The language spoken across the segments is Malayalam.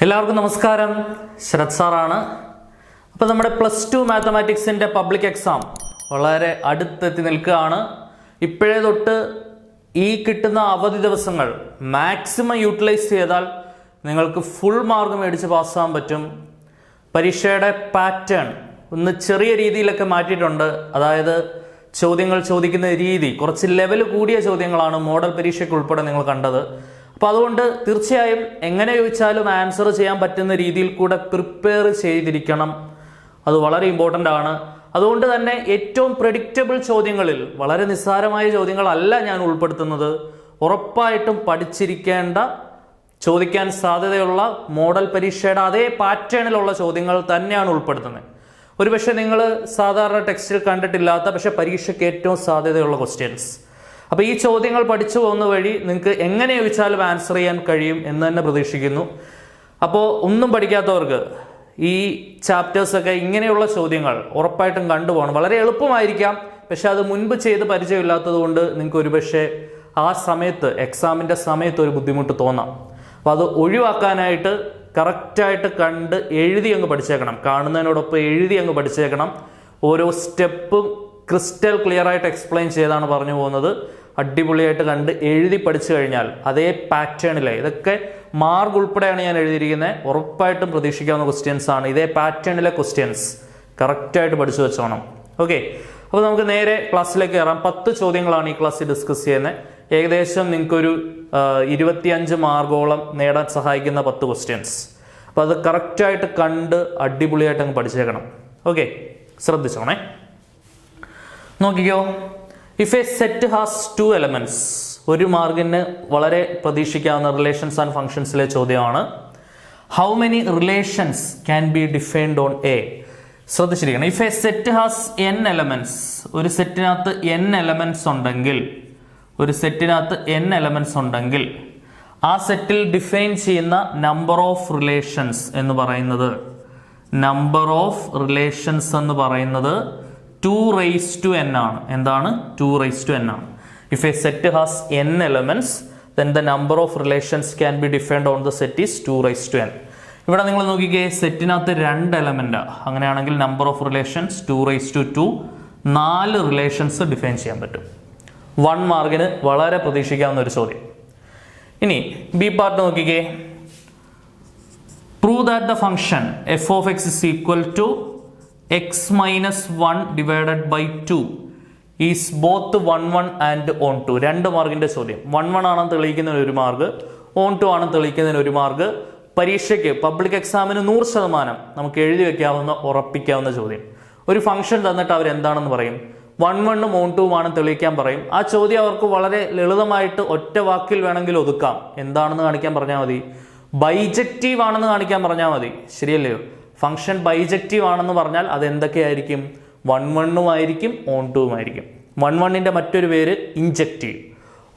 എല്ലാവർക്കും നമസ്കാരം. ശരത് സാറാണ്. അപ്പോൾ നമ്മുടെ +2 മാത്തമാറ്റിക്സിൻ്റെ പബ്ലിക് എക്സാം വളരെ അടുത്തെത്തി നിൽക്കുകയാണ്. ഇപ്പോഴേ തൊട്ട് ഈ കിട്ടുന്ന അവധി ദിവസങ്ങൾ മാക്സിമം യൂട്ടിലൈസ് ചെയ്താൽ നിങ്ങൾക്ക് ഫുൾ മാർക്ക് മേടിച്ച് പാസ്സാകാൻ പറ്റും. പരീക്ഷയുടെ പാറ്റേൺ ഒന്ന് ചെറിയ രീതിയിലൊക്കെ മാറ്റിയിട്ടുണ്ട്. അതായത് ചോദ്യങ്ങൾ ചോദിക്കുന്ന രീതി കുറച്ച് ലെവൽ കൂടിയ ചോദ്യങ്ങളാണ് മോഡൽ പരീക്ഷയ്ക്ക് ഉൾപ്പെടെ നിങ്ങൾ കണ്ടത്. അപ്പോൾ അതുകൊണ്ട് തീർച്ചയായും എങ്ങനെ ചോദിച്ചാലും ആൻസർ ചെയ്യാൻ പറ്റുന്ന രീതിയിൽ കൂടെ പ്രിപ്പയർ ചെയ്തിരിക്കണം. അത് വളരെ ഇമ്പോർട്ടൻ്റ് ആണ്. അതുകൊണ്ട് തന്നെ ഏറ്റവും പ്രെഡിക്റ്റബിൾ ചോദ്യങ്ങളിൽ വളരെ നിസ്സാരമായ ചോദ്യങ്ങളല്ല ഞാൻ ഉൾപ്പെടുത്തുന്നത്. ഉറപ്പായിട്ടും പഠിച്ചിരിക്കേണ്ട, ചോദിക്കാൻ സാധ്യതയുള്ള മോഡൽ പരീക്ഷയുടെ അതേ പാറ്റേണിലുള്ള ചോദ്യങ്ങൾ തന്നെയാണ് ഉൾപ്പെടുത്തുന്നത്. ഒരുപക്ഷെ നിങ്ങൾ സാധാരണ ടെക്സ്റ്റിൽ കണ്ടിട്ടില്ലാത്ത പക്ഷെ പരീക്ഷയ്ക്ക് ഏറ്റവും സാധ്യതയുള്ള ക്വസ്റ്റ്യൻസ്. അപ്പോൾ ഈ ചോദ്യങ്ങൾ പഠിച്ചു പോകുന്ന വഴി നിങ്ങൾക്ക് എങ്ങനെ ചോദിച്ചാലും ആൻസർ ചെയ്യാൻ കഴിയും എന്ന് തന്നെ പ്രതീക്ഷിക്കുന്നു. അപ്പോൾ ഒന്നും പഠിക്കാത്തവർക്ക് ഈ ചാപ്റ്റേഴ്സൊക്കെ ഇങ്ങനെയുള്ള ചോദ്യങ്ങൾ ഉറപ്പായിട്ടും കണ്ടുപോകണം. വളരെ എളുപ്പമായിരിക്കാം, പക്ഷെ അത് മുൻപ് ചെയ്ത് പരിചയമില്ലാത്തത് കൊണ്ട് നിങ്ങൾക്ക് ഒരുപക്ഷെ ആ സമയത്ത് എക്സാമിൻ്റെ സമയത്ത് ഒരു ബുദ്ധിമുട്ട് തോന്നാം. അപ്പോൾ അത് ഒഴിവാക്കാനായിട്ട് കറക്റ്റായിട്ട് കണ്ട് എഴുതി അങ്ങ് പഠിച്ചേക്കണം. കാണുന്നതിനോടൊപ്പം എഴുതി അങ്ങ് പഠിച്ചേക്കണം. ഓരോ സ്റ്റെപ്പും ക്രിസ്റ്റൽ ക്ലിയർ ആയിട്ട് എക്സ്പ്ലെയിൻ ചെയ്താണ് പറഞ്ഞു പോകുന്നത്. അടിപൊളിയായിട്ട് കണ്ട് എഴുതി പഠിച്ചു കഴിഞ്ഞാൽ അതേ പാറ്റേണിലെ ഇതൊക്കെ മാർക്ക് ഉൾപ്പെടെയാണ് ഞാൻ എഴുതിയിരിക്കുന്നത്. ഉറപ്പായിട്ടും പ്രതീക്ഷിക്കാവുന്ന ക്വസ്റ്റ്യൻസ് ആണ്. ഇതേ പാറ്റേണിലെ ക്വസ്റ്റ്യൻസ് കറക്റ്റായിട്ട് പഠിച്ചു വെച്ചോണം. ഓക്കെ, അപ്പോൾ നമുക്ക് നേരെ ക്ലാസ്സിലേക്ക് കയറാം. 10 ചോദ്യങ്ങളാണ് ഈ ക്ലാസ്സിൽ ഡിസ്കസ് ചെയ്യുന്നത്. ഏകദേശം നിങ്ങൾക്കൊരു 25 മാർക്കോളം നേടാൻ സഹായിക്കുന്ന 10 ക്വസ്റ്റ്യൻസ്. അപ്പോൾ അത് കറക്റ്റായിട്ട് കണ്ട് അടിപൊളിയായിട്ട് അങ്ങ് പഠിച്ചേക്കണം. ഓക്കെ, ശ്രദ്ധിച്ചോണേ. നോക്കിക്കോ. If a set has 2 elements, ഒരു മാർക്കിന് വളരെ പ്രതീക്ഷിക്കാവുന്ന റിലേഷൻസ് ആൻഡ് ഫംഗ്ഷൻസിലെ ചോദ്യമാണ്. How many relations can be defined on A? ശ്രദ്ധിച്ചിരിക്കണം. If a set has n elements, ഒരു സെറ്റിനകത്ത് n എലമെന്റ്സ് ഉണ്ടെങ്കിൽ, ഒരു സെറ്റിനകത്ത് n എലമെന്റ്സ് ഉണ്ടെങ്കിൽ ആ സെറ്റിൽ ഡിഫൈൻ ചെയ്യുന്ന നമ്പർ ഓഫ് റിലേഷൻസ് എന്ന് പറയുന്നത്, നമ്പർ ഓഫ് റിലേഷൻസ് എന്ന് പറയുന്നത് 2n ആണ്. എന്താണ്? 2n ആണ്. If a set has n elements, then the number of relations can be defined on the set is 2n. ഇവിടെ നിങ്ങൾ നോക്കിക്കേ, സെറ്റിനകത്ത് 2 എലമെന്റ്. അങ്ങനെയാണെങ്കിൽ number of relations 2 4 relations define ചെയ്യാൻ പറ്റും. 1 മാർക്കിന് വളരെ പ്രതീക്ഷിക്കാവുന്ന ഒരു ചോദ്യം. ഇനി ബി പാർട്ട് നോക്കിക്കേ. Prove that the function f of x is equal to x minus 1 divided by 2 is both on 1 and on 2. 2 മാർക്കിന്റെ ചോദ്യം. 1 ആണെന്ന് തെളിയിക്കുന്നതിന് 1 മാർക്ക്, on 2 ആണെന്ന് തെളിയിക്കുന്നതിന് 1 മാർക്ക്. പരീക്ഷയ്ക്ക് പബ്ലിക് എക്സാമിന് 100% നമുക്ക് എഴുതി വെക്കാവുന്ന, ഉറപ്പിക്കാവുന്ന ചോദ്യം. ഒരു ഫംഗ്ഷൻ തന്നിട്ട് അവർ എന്താണെന്ന് പറയും. 1 on 2 ആണെന്ന് തെളിയിക്കാൻ പറയും. ആ ചോദ്യം അവർക്ക് വളരെ ലളിതമായിട്ട് ഒറ്റ വാക്കിൽ വേണമെങ്കിൽ ഒതുക്കാം. എന്താണെന്ന് കാണിക്കാൻ പറഞ്ഞാൽ മതി. ബൈജക്റ്റീവ് ആണെന്ന് കാണിക്കാൻ പറഞ്ഞാൽ മതി. ശരിയല്ലയോ? ഫംഗ്ഷൻ ബൈജക്റ്റീവ് ആണെന്ന് പറഞ്ഞാൽ അത് എന്തൊക്കെയായിരിക്കും? 1 ആയിരിക്കും, on 2 ആയിരിക്കും. 1 മറ്റൊരു പേര് ഇൻജക്റ്റീവ്,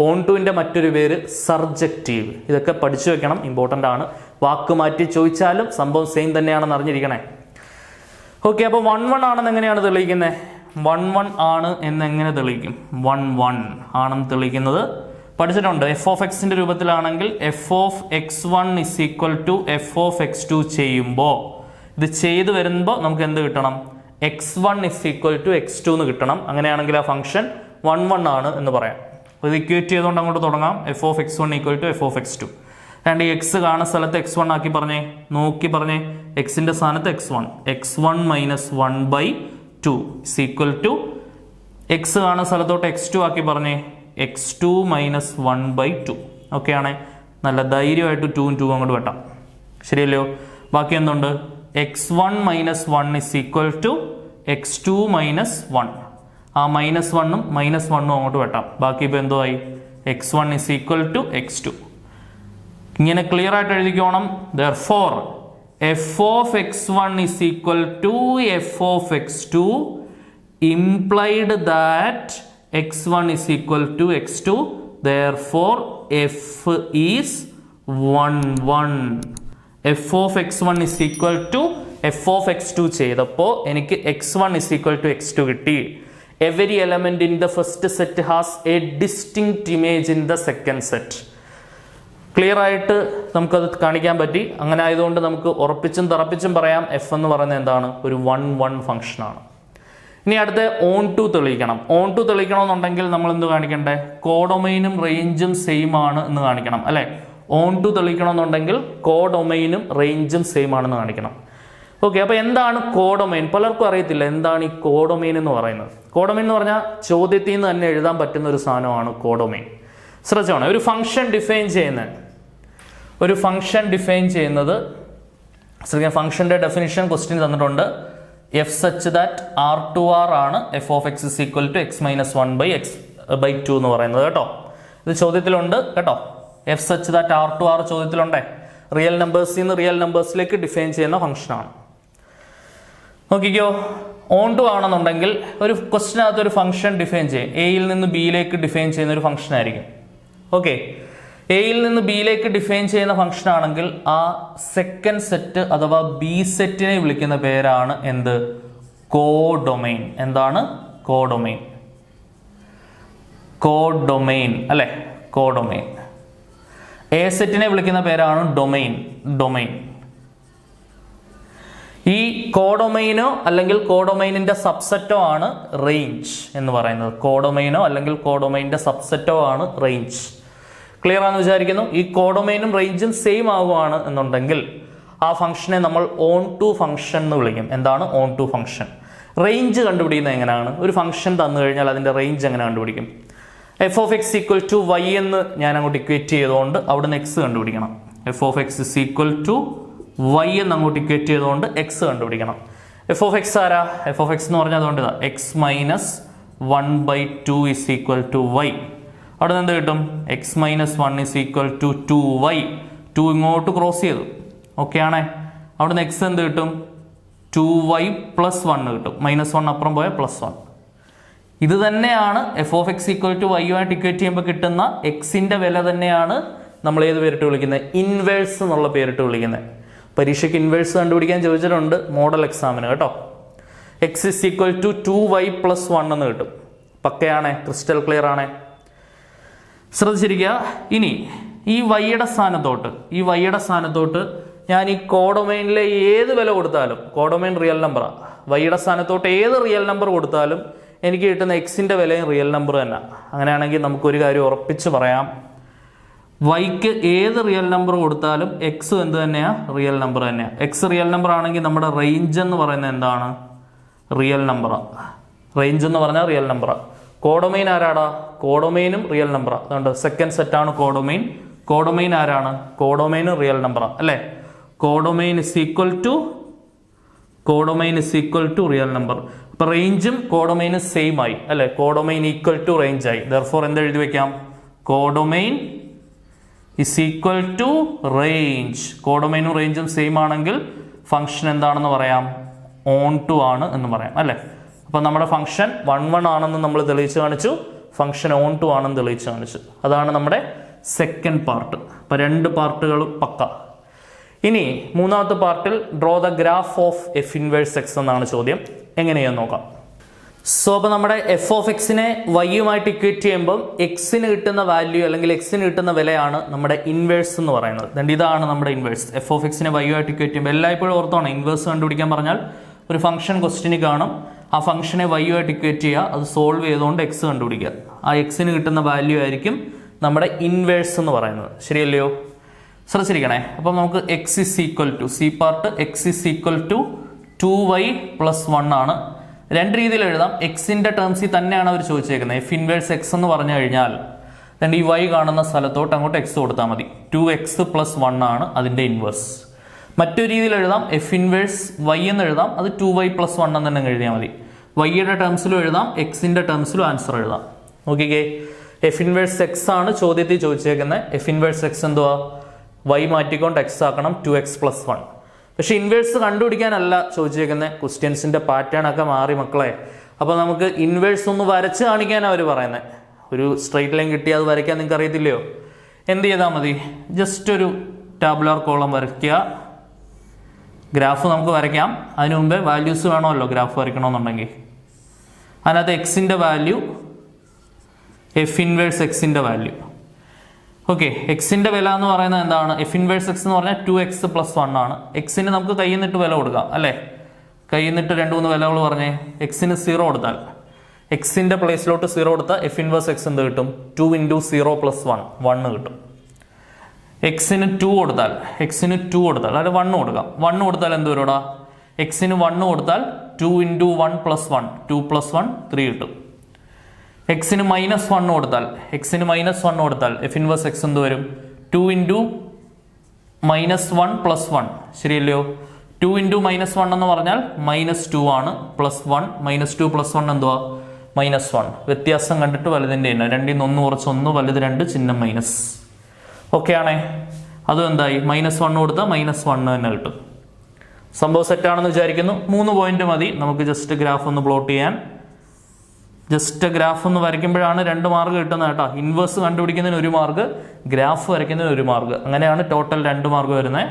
on 2 മറ്റൊരു പേര് സർജക്റ്റീവ്. ഇതൊക്കെ പഠിച്ചു വെക്കണം, ഇമ്പോർട്ടൻ്റ് ആണ്. വാക്ക് മാറ്റി ചോദിച്ചാലും സംഭവം സെയിം തന്നെയാണെന്ന് അറിഞ്ഞിരിക്കണേ. ഓക്കെ, അപ്പോൾ 1 ആണെന്ന് എങ്ങനെയാണ് തെളിയിക്കുന്നത്? 1 ആണ് എന്ന് എങ്ങനെ തെളിയിക്കും? 1 ആണെന്ന് തെളിയിക്കുന്നത് പഠിച്ചിട്ടുണ്ട്. f of x രൂപത്തിലാണെങ്കിൽ f of x1 is equal to f of x2 ചെയ്യുമ്പോൾ, ഇത് ചെയ്ത് വരുമ്പോൾ നമുക്ക് എന്ത് കിട്ടണം? x1 is equal to x2 എന്ന് കിട്ടണം. അങ്ങനെയാണെങ്കിൽ ആ ഫംഗ്ഷൻ 1 ആണ് എന്ന് പറയാം. അപ്പോൾ ഇത് ഇക്വേറ്റ് ചെയ്തുകൊണ്ട് അങ്ങോട്ട് തുടങ്ങാം. f of x1 equal to f of x2. രണ്ട് x കാണുന്ന സ്ഥലത്ത് x1 ആക്കി പറഞ്ഞേ, നോക്കി പറഞ്ഞേ. എക്സിന്റെ സ്ഥാനത്ത് x1 minus 1/2 is equal to x കാണുന്ന സ്ഥലത്തോട്ട് x2 ആക്കി പറഞ്ഞേ, x2 minus 1/2. ഓക്കെ ആണേ? നല്ല ധൈര്യമായിട്ട് 2 2 അങ്ങോട്ട് വെട്ടാം. ശരിയല്ലയോ? ബാക്കി എന്തുണ്ട്? x1 minus 1 is equal to x2 minus 1. ആ -1 -1 അങ്ങോട്ട് വെട്ടാം. ബാക്കി ഇപ്പോൾ എന്തോ ആയി? x1 is equal to x2. ഇങ്ങനെ ക്ലിയർ ആയിട്ട് എഴുതിക്കോണം. therefore f of x1 is equal to f of x2 implied that x1 is equal to x2. therefore f is 1 f of x1 is equal to f of x2 ചെയ്തപ്പോൾ എനിക്ക് x1 is equal to x2 കിട്ടി. every element in the first set has a distinct image in the second set. Clear ആയിട്ട് നമുക്കത് കാണിക്കാൻ പറ്റി. അങ്ങനെ ആയതുകൊണ്ട് നമുക്ക് ഉറപ്പിച്ചും തറപ്പിച്ചും പറയാം എഫ് എന്ന് പറയുന്നത് എന്താണ്, ഒരു 1 ഫംഗ്ഷനാണ്. ഇനി അടുത്ത ഓൺ ടു തെളിയിക്കണം. ഓൺ ടു തെളിയിക്കണമെന്നുണ്ടെങ്കിൽ നമ്മൾ എന്ത് കാണിക്കണ്ടേ, കോഡൊമൈനും റേഞ്ചും സെയിം ആണ് എന്ന് കാണിക്കണം അല്ലെ. ഓൺ ടു തെളിയിക്കണമെന്നുണ്ടെങ്കിൽ കോഡൊമൈനും റേഞ്ചും സെയിം ആണെന്ന് കാണിക്കണം. ഓക്കെ, അപ്പോൾ എന്താണ് കോഡൊമൈൻ? പലർക്കും അറിയത്തില്ല എന്താണ് ഈ കോഡൊമൈൻ എന്ന് പറയുന്നത്. കോഡൊമൈൻ എന്ന് പറഞ്ഞാൽ ചോദ്യത്തിൽ നിന്ന് തന്നെ എഴുതാൻ പറ്റുന്ന ഒരു സാധനമാണ് കോഡൊമൈൻ. ശ്രദ്ധിച്ചോണം, ഒരു ഫംഗ്ഷൻ ഡിഫൈൻ ചെയ്യുന്നത് ഫംഗ്ഷന്റെ ഡെഫിനിഷൻ ക്വസ്റ്റ്യൻ തന്നിട്ടുണ്ട്. എഫ് സച്ച് ദാറ്റ് R2R ആണ് F of X is equal to X minus 1/x/2 എന്ന് പറയുന്നത് കേട്ടോ. ഇത് ചോദ്യത്തിലുണ്ട് കേട്ടോ. എഫ് സച്ച് ദാറ്റ് R2R ചോദ്യത്തിലുണ്ടേ. റിയൽ നമ്പേഴ്സിൽ നിന്ന് റിയൽ നമ്പേഴ്സിലേക്ക് ഡിഫൈൻ ചെയ്യുന്ന ഫംഗ്ഷനാണ്. നോക്കിക്കോ, ഓൺ ടു ആണെന്നുണ്ടെങ്കിൽ ഒരു ക്വസ്റ്റിനകത്ത് ഒരു ഫംഗ്ഷൻ ഡിഫൈൻ ചെയ്യും. എയിൽ നിന്ന് ബിയിലേക്ക് ഡിഫൈൻ ചെയ്യുന്ന ഒരു ഫംഗ്ഷൻ ആയിരിക്കും. ഓക്കെ, എയിൽ നിന്ന് ബിയിലേക്ക് ഡിഫൈൻ ചെയ്യുന്ന ഫംഗ്ഷൻ ആണെങ്കിൽ ആ സെക്കൻഡ് സെറ്റ് അഥവാ ബി സെറ്റിനെ വിളിക്കുന്ന പേരാണ് എന്ത്, കോഡൊമൈൻ. എന്താണ് കോഡൊമൈൻ? കോഡൊമൈൻ അല്ലെ, കോഡൊമൈൻ. എ സെറ്റിനെ വിളിക്കുന്ന പേരാണ് ഡൊമൈൻ. ഈ കോഡൊമൈനോ അല്ലെങ്കിൽ കോഡൊമൈനിന്റെ സബ്സെറ്റോ ആണ് റേഞ്ച് എന്ന് പറയുന്നത്. കോഡൊമൈനോ അല്ലെങ്കിൽ കോഡൊമൈനിന്റെ സബ്സെറ്റോ ആണ് റേഞ്ച്. ക്ലിയർ ആണെന്ന് വിചാരിക്കുന്നു. ഈ കോഡൊമൈനും റേഞ്ചും സെയിം ആവുകയാണ് എന്നുണ്ടെങ്കിൽ ആ ഫംഗ്ഷനെ നമ്മൾ ഓൺ ടു ഫംഗ്ഷൻ എന്ന് വിളിക്കും. എന്താണ് ഓൺ ടു ഫംഗ്ഷൻ? റേഞ്ച് കണ്ടുപിടിക്കുന്നത് എങ്ങനെയാണ്? ഒരു ഫംഗ്ഷൻ തന്നു കഴിഞ്ഞാൽ അതിന്റെ റേഞ്ച് എങ്ങനെ കണ്ടുപിടിക്കും? F of x equal to y എന്ന് ഞാൻ അങ്ങോട്ട് ഇക്വേറ്റ് ചെയ്തുകൊണ്ട് അവിടുന്ന് എക്സ് കണ്ടുപിടിക്കണം. F of X is equal to y എന്ന് അങ്ങോട്ട് ഇക്വേറ്റ് ചെയ്തുകൊണ്ട് എക്സ് കണ്ടുപിടിക്കണം. എഫ് ഓഫ് എക്സ് ആരാ? എഫ് ഓഫ് എക്സ് എന്ന് പറഞ്ഞാൽ അതുകൊണ്ട് ഇതാ x minus 1/2 is equal to y. അവിടെ നിന്ന് എന്ത് കിട്ടും? X minus 1 is equal to 2y. 2 ഇങ്ങോട്ട് ക്രോസ് ചെയ്തു. ഓക്കെ ആണേ. അവിടെ നിന്ന് എക്സ് എന്ത് കിട്ടും? 2y പ്ലസ് 1 കിട്ടും. -1 അപ്പുറം പോയാൽ +1. ഇത് തന്നെയാണ് f of x equal to y ആയിട്ട് ഇക്വേറ്റ് ചെയ്യുമ്പോൾ കിട്ടുന്ന എക്സിന്റെ വില തന്നെയാണ് നമ്മൾ ഏത് പേരിട്ട് വിളിക്കുന്നത്? ഇൻവേഴ്സ് എന്നുള്ള പേരിട്ട് വിളിക്കുന്നത്. പരീക്ഷയ്ക്ക് ഇൻവേഴ്സ് കണ്ടുപിടിക്കാൻ ചോദിച്ചിട്ടുണ്ട് മോഡൽ എക്സാമിന് കേട്ടോ. X is equal to 2y + 1 എന്ന് കിട്ടും. പക്കയാണേ, ക്രിസ്റ്റൽ ക്ലിയർ ആണേ. ശ്രദ്ധിച്ചിരിക്കുക. ഇനി ഈ വൈയുടെ സ്ഥാനത്തോട്ട് ഞാൻ ഈ കോഡൊമൈനിലെ ഏത് വില കൊടുത്താലും, കോഡൊമൈൻ റിയൽ നമ്പറാണ്, വൈയുടെ സ്ഥാനത്തോട്ട് ഏത് റിയൽ നമ്പർ കൊടുത്താലും എനിക്ക് കിട്ടുന്ന എക്സിന്റെ വിലയും റിയൽ നമ്പർ തന്നെ. അങ്ങനെയാണെങ്കിൽ നമുക്കൊരു കാര്യം ഉറപ്പിച്ച് പറയാം, വൈക്ക് ഏത് റിയൽ നമ്പർ കൊടുത്താലും എക്സ് എന്ത് തന്നെയാണ്? റിയൽ നമ്പർ തന്നെയാണ്. എക്സ് റിയൽ നമ്പർ ആണെങ്കിൽ നമ്മുടെ റേഞ്ച് എന്ന് പറയുന്നത് എന്താണ്? റിയൽ നമ്പറാണ്. റേഞ്ച് എന്ന് പറഞ്ഞാൽ റിയൽ നമ്പറാണ്. കോഡൊമൈൻ ആരാടാ? കോഡൊമൈനും റിയൽ നമ്പറാണ്. അതുകൊണ്ട് സെക്കൻഡ് സെറ്റാണ് കോഡൊമൈൻ. കോഡൊമൈൻ ആരാണ്? കോഡൊമൈനും റിയൽ നമ്പറാണ് അല്ലേ. Codomain is equal to real number. അപ്പൊ റേഞ്ചും കോഡൊമൈനും സെയിം ആയി അല്ലെ. കോഡൊമൈൻ ഈക്വൽ ടു റേഞ്ച് ആയി. ദെർഫോർ എന്ത് എഴുതി വെക്കാം? Codomain is equal to range. കോഡൊമൈനും റേഞ്ചും സെയിം ആണെങ്കിൽ ഫംഗ്ഷൻ എന്താണെന്ന് പറയാം? ഓൺ ടു ആണ് എന്ന് പറയാം അല്ലെ. അപ്പൊ നമ്മുടെ ഫംഗ്ഷൻ 1 ആണെന്ന് നമ്മൾ തെളിയിച്ച് കാണിച്ചു, ഫംഗ്ഷൻ ഓൺ ടു ആണെന്ന് തെളിയിച്ച് കാണിച്ചു. അതാണ് നമ്മുടെ സെക്കൻഡ് പാർട്ട്. അപ്പൊ 2 പാർട്ടുകൾ പക്ക. ഇനി മൂന്നാമത്തെ പാർട്ടിൽ draw the graph of F inverse X എന്നാണ് ചോദ്യം. എങ്ങനെയാന്ന് നോക്കാം. സോ അപ്പോൾ നമ്മുടെ എഫ് ഓഫ് എക്സിനെ വൈയുമായിട്ട് ഇക്വേറ്റ് ചെയ്യുമ്പോൾ എക്സിന് കിട്ടുന്ന വാല്യൂ അല്ലെങ്കിൽ എക്സിന് കിട്ടുന്ന വിലയാണ് നമ്മുടെ ഇൻവേഴ്സ് എന്ന് പറയുന്നത്. ദണ്ട് ഇതാണ് നമ്മുടെ ഇൻവേഴ്സ്. എഫ് ഓഫ് എക്സിനെ വൈയുമായിട്ട് ഇക്വേറ്റ് ചെയ്യുമ്പോൾ എല്ലായ്പ്പോഴും ഓർത്തോണം, ഇൻവേഴ്സ് കണ്ടുപിടിക്കാൻ പറഞ്ഞാൽ ഒരു ഫംഗ്ഷൻ ക്വസ്റ്റിന് കാണും, ആ ഫംഗ്ഷനെ വൈയുമായിട്ട് ഇക്വേറ്റ് ചെയ്യുക, അത് സോൾവ് ചെയ്തുകൊണ്ട് എക്സ് കണ്ടുപിടിക്കുക. ആ എക്സിന് കിട്ടുന്ന വാല്യൂ ആയിരിക്കും നമ്മുടെ ഇൻവേഴ്സ് എന്ന് പറയുന്നത്. ശരിയല്ലയോ? ശ്രദ്ധിച്ചിരിക്കണേ. അപ്പം നമുക്ക് x is equal to c part, x is equal to 2y + 1 ആണ്. 2 രീതിയിൽ എഴുതാം. എക്സിന്റെ ടേംസിൽ തന്നെയാണ് അവർ ചോദിച്ചേക്കുന്നത്. എഫ് ഇൻവേഴ്സ് എക്സ് എന്ന് പറഞ്ഞു കഴിഞ്ഞാൽ ഈ y കാണുന്ന സ്ഥലത്തോട്ട് അങ്ങോട്ട് എക്സ് കൊടുത്താൽ മതി. 2x + 1 ആണ് അതിന്റെ ഇൻവേഴ്സ്. മറ്റൊരു രീതിയിൽ എഴുതാം, എഫ് ഇൻവേഴ്സ് y എന്ന് എഴുതാം, അത് 2y + 1 എന്ന് തന്നെ എഴുതിയാൽ മതി. വൈയുടെ ടേംസിലും എഴുതാം, എക്സിന്റെ ടേംസിലും ആൻസർ എഴുതാം. നോക്കിക്കേ, എഫ് ഇൻവേഴ്സ് എക്സ് ആണ് ചോദ്യത്തിൽ ചോദിച്ചേക്കുന്നത്. എഫ് ഇൻവേഴ്സ് എക്സ് എന്തുവാ? y മാറ്റിക്കൊണ്ട് എക്സ് ആക്കണം, 2x + 1. പക്ഷെ ഇൻവേഴ്സ് കണ്ടുപിടിക്കാനല്ല ചോദിച്ചേക്കുന്നത്. ക്വസ്റ്റ്യൻസിന്റെ പാറ്റേൺ ഒക്കെ മാറി മക്കളെ. അപ്പൊ നമുക്ക് ഇൻവേഴ്സ് ഒന്ന് വരച്ച് കാണിക്കാനാണ് അവർ പറയുന്നത്. ഒരു സ്ട്രൈറ്റ് ലൈൻ കിട്ടിയാൽ അത് വരയ്ക്കാൻ നിങ്ങൾക്ക് അറിയത്തില്ലയോ? എന്ത് ചെയ്താൽ മതി? ജസ്റ്റ് ഒരു ടാബുലാർ കോളം വരയ്ക്കുക. ഗ്രാഫ് നമുക്ക് വരയ്ക്കാം. അതിനു മുമ്പേ വാല്യൂസ് വേണമല്ലോ ഗ്രാഫ് വരയ്ക്കണമെന്നുണ്ടെങ്കിൽ. അതിനകത്ത് എക്സിന്റെ വാല്യൂ, എഫ് ഇൻവേഴ്സ് എക്സിന്റെ വാല്യൂ. ഓക്കെ, എക്സിന്റെ വില എന്ന് പറയുന്നത് എന്താണ്? എഫ് ഇൻവേഴ്സ് എക്സ് എന്ന് പറഞ്ഞാൽ 2x + 1 ആണ്. എക്സിന് നമുക്ക് കയ്യിൽ നിന്നിട്ട് വില കൊടുക്കാം അല്ലേ? കയ്യിൽ നിന്നിട്ട് 2-3 വിലകൾ പറഞ്ഞേ. എക്സിന് 0 കൊടുത്താൽ, എക്സിന്റെ പ്ലേസിലോട്ട് 0 കൊടുത്താൽ എഫ് ഇൻവേഴ്സ് എക്സ് എന്ത് കിട്ടും? 2 × 0 + 1 1 കിട്ടും. എക്സിന് 2 കൊടുത്താൽ, അതായത് 1 കൊടുക്കാം. 1 കൊടുത്താൽ എന്ത് വരുടാ? എക്സിന് 1 കൊടുത്താൽ 2 × 1 + 1 2 + 1 3 കിട്ടും. എക്സിന് -1 കൊടുത്താൽ, എഫ് ഇൻവേഴ്സ് എക്സ് എന്ത് വരും? 2 × -1 + 1 ശരിയല്ലയോ? 2 × -1 എന്ന് പറഞ്ഞാൽ -2 ആണ്, +1 -2 + 1 എന്തുവാ? -1. വ്യത്യാസം കണ്ടിട്ട് വലുതിൻ്റെ തന്നെ 2 ൽ 1 കുറച്ച് 1, വലുത് 2, ചിഹ്നം മൈനസ്. ഓക്കെ ആണേ? അതും എന്തായി? -1 കൊടുത്താൽ -1 തന്നെ കിട്ടും. സംഭവം സെറ്റാണെന്ന് വിചാരിക്കുന്നു. 3 പോയിന്റ് മതി നമുക്ക് ജസ്റ്റ് ഗ്രാഫ് ഒന്ന് പ്ലോട്ട് ചെയ്യാൻ. ജസ്റ്റ് ഗ്രാഫ് ഒന്ന് വരയ്ക്കുമ്പോഴാണ് 2 മാർക്ക് കിട്ടുന്നത് കേട്ടോ. ഇൻവേഴ്സ് കണ്ടുപിടിക്കുന്നതിന് 1 മാർക്ക്, ഗ്രാഫ് വരയ്ക്കുന്നതിന് 1 മാർക്ക്, അങ്ങനെയാണ് ടോട്ടൽ 2 മാർക്ക് വരുന്നത്.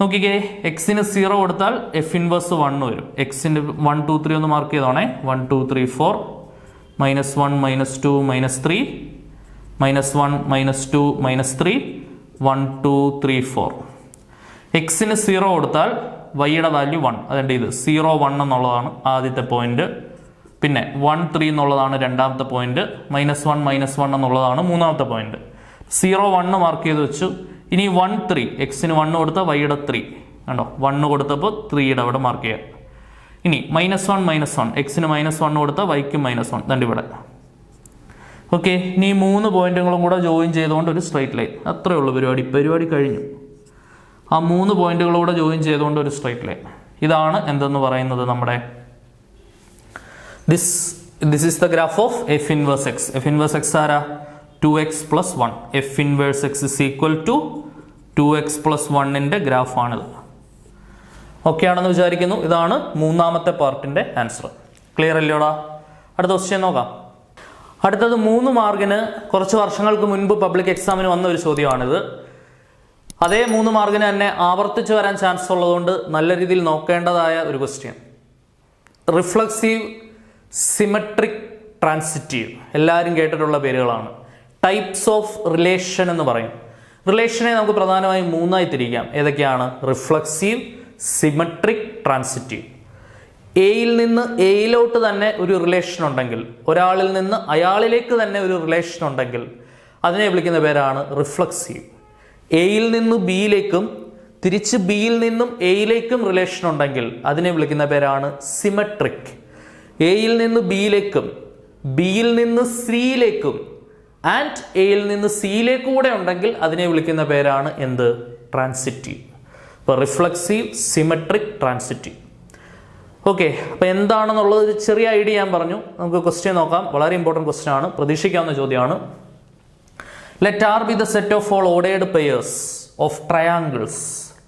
നോക്കിക്കേ, എക്സിന് 0 കൊടുത്താൽ എഫ് ഇൻവേഴ്സ് 1 വരും. എക്സിന് 1 2 3 ഒന്ന് മാർക്ക് ചെയ്തോണേ. 1 2 3 4 -1 -2 -3 -1 -2 -3 1 2 3 4. എക്സിന് 0 കൊടുത്താൽ വൈയുടെ വാല്യൂ 1. അതുകൊണ്ട് ഇത് 0 1 എന്നുള്ളതാണ് ആദ്യത്തെ പോയിന്റ്. പിന്നെ 1 3 എന്നുള്ളതാണ് രണ്ടാമത്തെ പോയിന്റ്. -1 -1 എന്നുള്ളതാണ് മൂന്നാമത്തെ പോയിന്റ്. 0 1 മാർക്ക് ചെയ്ത് വെച്ചു. ഇനി 1 3, എക്സിന് 1 കൊടുത്താൽ വൈയുടെ 3 കണ്ടോ, 1 കൊടുത്തപ്പോൾ 3യുടെ അവിടെ മാർക്ക് ചെയ്യാം. ഇനി -1 -1, എക്സിന് -1 കൊടുത്താൽ വൈക്ക് -1 ദണ്ട് ഇവിടെ. ഓക്കെ, ഇനി 3 പോയിന്റുകളും കൂടെ ജോയിൻ ചെയ്തുകൊണ്ട് ഒരു സ്ട്രൈറ്റ് ലൈൻ. അത്രേ ഉള്ളൂ പരിപാടി കഴിഞ്ഞു. ആ 3 പോയിന്റുകളും കൂടെ ജോയിൻ ചെയ്തുകൊണ്ട് ഒരു സ്ട്രൈറ്റ് ലൈൻ. ഇതാണ് എന്തെന്ന് പറയുന്നത് നമ്മുടെ this is the graph of f inverse x. f inverse x ആരാ? 2x + 1. f inverse x is equal to 2x + 1ന്റെ ഗ്രാഫാണിത്. Okay ആണെന്ന് വിചാരിക്കുന്നു. ഇതാണ് 3ാമത്തെ പാർട്ടിന്റെ ആൻസർ. ക്ലിയർ അല്ലേടാ? അടുത്ത ക്വസ്റ്റ്യൻ നോക്കാം. അടുത്തത് 3 മാർക്കിന് കുറച്ച് വർഷങ്ങൾക്ക് മുൻപ് പബ്ലിക് എക്സാമിന് വന്ന ഒരു ചോദ്യമാണിത്. അതേ 3 മാർക്കിന് തന്നെ ആവർത്തിച്ച് വരാൻ ചാൻസ് ഉള്ളതുകൊണ്ട് നല്ല രീതിയിൽ നോക്കേണ്ടതായ ഒരു ക്വസ്റ്റ്യൻ. റിഫ്ലക്സീവ്, സിമെട്രിക്, ട്രാൻസിറ്റീവ് എല്ലാവരും കേട്ടിട്ടുള്ള പേരുകളാണ്. ടൈപ്സ് ഓഫ് റിലേഷൻ എന്ന് പറയും. റിലേഷനെ നമുക്ക് പ്രധാനമായും 3ആയി തിരിക്കാം. ഏതൊക്കെയാണ്? Reflexive, symmetric, transitive. എയിൽ നിന്ന് എയിലോട്ട് തന്നെ ഒരു റിലേഷൻ ഉണ്ടെങ്കിൽ, ഒരാളിൽ നിന്ന് അയാളിലേക്ക് തന്നെ ഒരു റിലേഷൻ ഉണ്ടെങ്കിൽ അതിനെ വിളിക്കുന്ന പേരാണ് റിഫ്ലക്സീവ്. എയിൽ നിന്ന് ബിയിലേക്കും തിരിച്ച് ബിയിൽ നിന്നും എയിലേക്കും റിലേഷൻ ഉണ്ടെങ്കിൽ അതിനെ വിളിക്കുന്ന പേരാണ് സിമെട്രിക്. എയിൽ നിന്ന് ബിയിലേക്കും ബിയിൽ നിന്ന് സിയിലേക്കും ആൻഡ് എയിൽ നിന്ന് സിയിലേക്കും കൂടെ ഉണ്ടെങ്കിൽ അതിനെ വിളിക്കുന്ന പേരാണ് എന്ത്? ട്രാൻസിറ്റീവ്. അപ്പോൾ റിഫ്ലക്സീവ്, സിമെട്രിക്, ട്രാൻസിറ്റീവ്. ഓക്കെ, അപ്പോൾ എന്താണെന്നുള്ളത് ഒരു ചെറിയ ഐഡിയ ഞാൻ പറഞ്ഞു. നമുക്ക് ക്വസ്റ്റ്യൻ നോക്കാം. വളരെ ഇമ്പോർട്ടൻറ്റ് ക്വസ്റ്റ്യൻ ആണ്, പ്രതീക്ഷിക്കാവുന്ന ചോദ്യമാണ്. Let R be the set of all ordered pairs of triangles.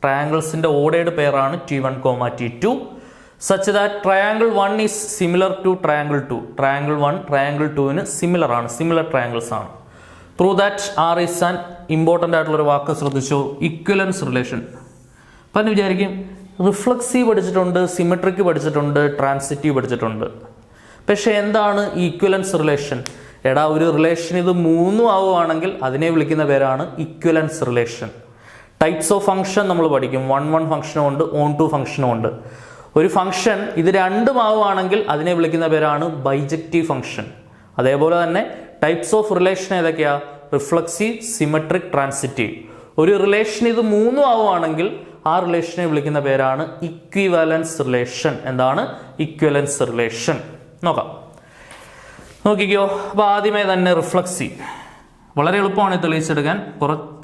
ട്രയാങ്കിൾസിന്റെ ഓർഡേർഡ് പെയർ ആണ് T1, T2 such that triangle 1 is similar to triangle 2. Triangle 1 triangle 2ന് സിമിലർ ആണ്, സിമിലർ ട്രയാങ്കിൾസ് ആണ്. Prove that R is an important ആയിട്ടുള്ളൊരു വാക്ക് ശ്രദ്ധിച്ചു, ഇക്വലൻസ് റിലേഷൻ. അപ്പം എന്ന് വിചാരിക്കും, റിഫ്ലക്സീവ് പഠിച്ചിട്ടുണ്ട്, സിമെട്രിക് പഠിച്ചിട്ടുണ്ട്, ട്രാൻസിറ്റീവ് പഠിച്ചിട്ടുണ്ട്. പക്ഷെ എന്താണ് ഈക്വലൻസ് റിലേഷൻ? എടാ, ഒരു റിലേഷൻ ഇത് 3 ആവുകയാണെങ്കിൽ അതിനെ വിളിക്കുന്ന പേരാണ് ഇക്വലൻസ് റിലേഷൻ. ടൈപ്സ് ഓഫ് ഫംഗ്ഷൻ നമ്മൾ പഠിക്കും. 1 ഫംഗ്ഷനും ഉണ്ട്, ഓൺ ടു ഫംഗ്ഷനും ഉണ്ട്. ഒരു ഫംഗ്ഷൻ ഇത് 2 ആവുകയാണെങ്കിൽ അതിനെ വിളിക്കുന്ന പേരാണ് ബൈജക്റ്റീവ് ഫംഗ്ഷൻ. അതേപോലെ തന്നെ ടൈപ്സ് ഓഫ് റിലേഷൻ ഏതൊക്കെയാ? Reflexive, symmetric, transitive. ഒരു റിലേഷൻ ഇത് 3 ആവുകയാണെങ്കിൽ ആ റിലേഷനെ വിളിക്കുന്ന പേരാണ് ഇക്വിവാലൻസ് റിലേഷൻ. എന്താണ്? ഇക്വലൻസ് റിലേഷൻ. നോക്കിക്കോ. അപ്പോൾ ആദ്യമേ തന്നെ റിഫ്ലക്സീവ് വളരെ എളുപ്പമാണ് തെളിയിച്ചെടുക്കാൻ.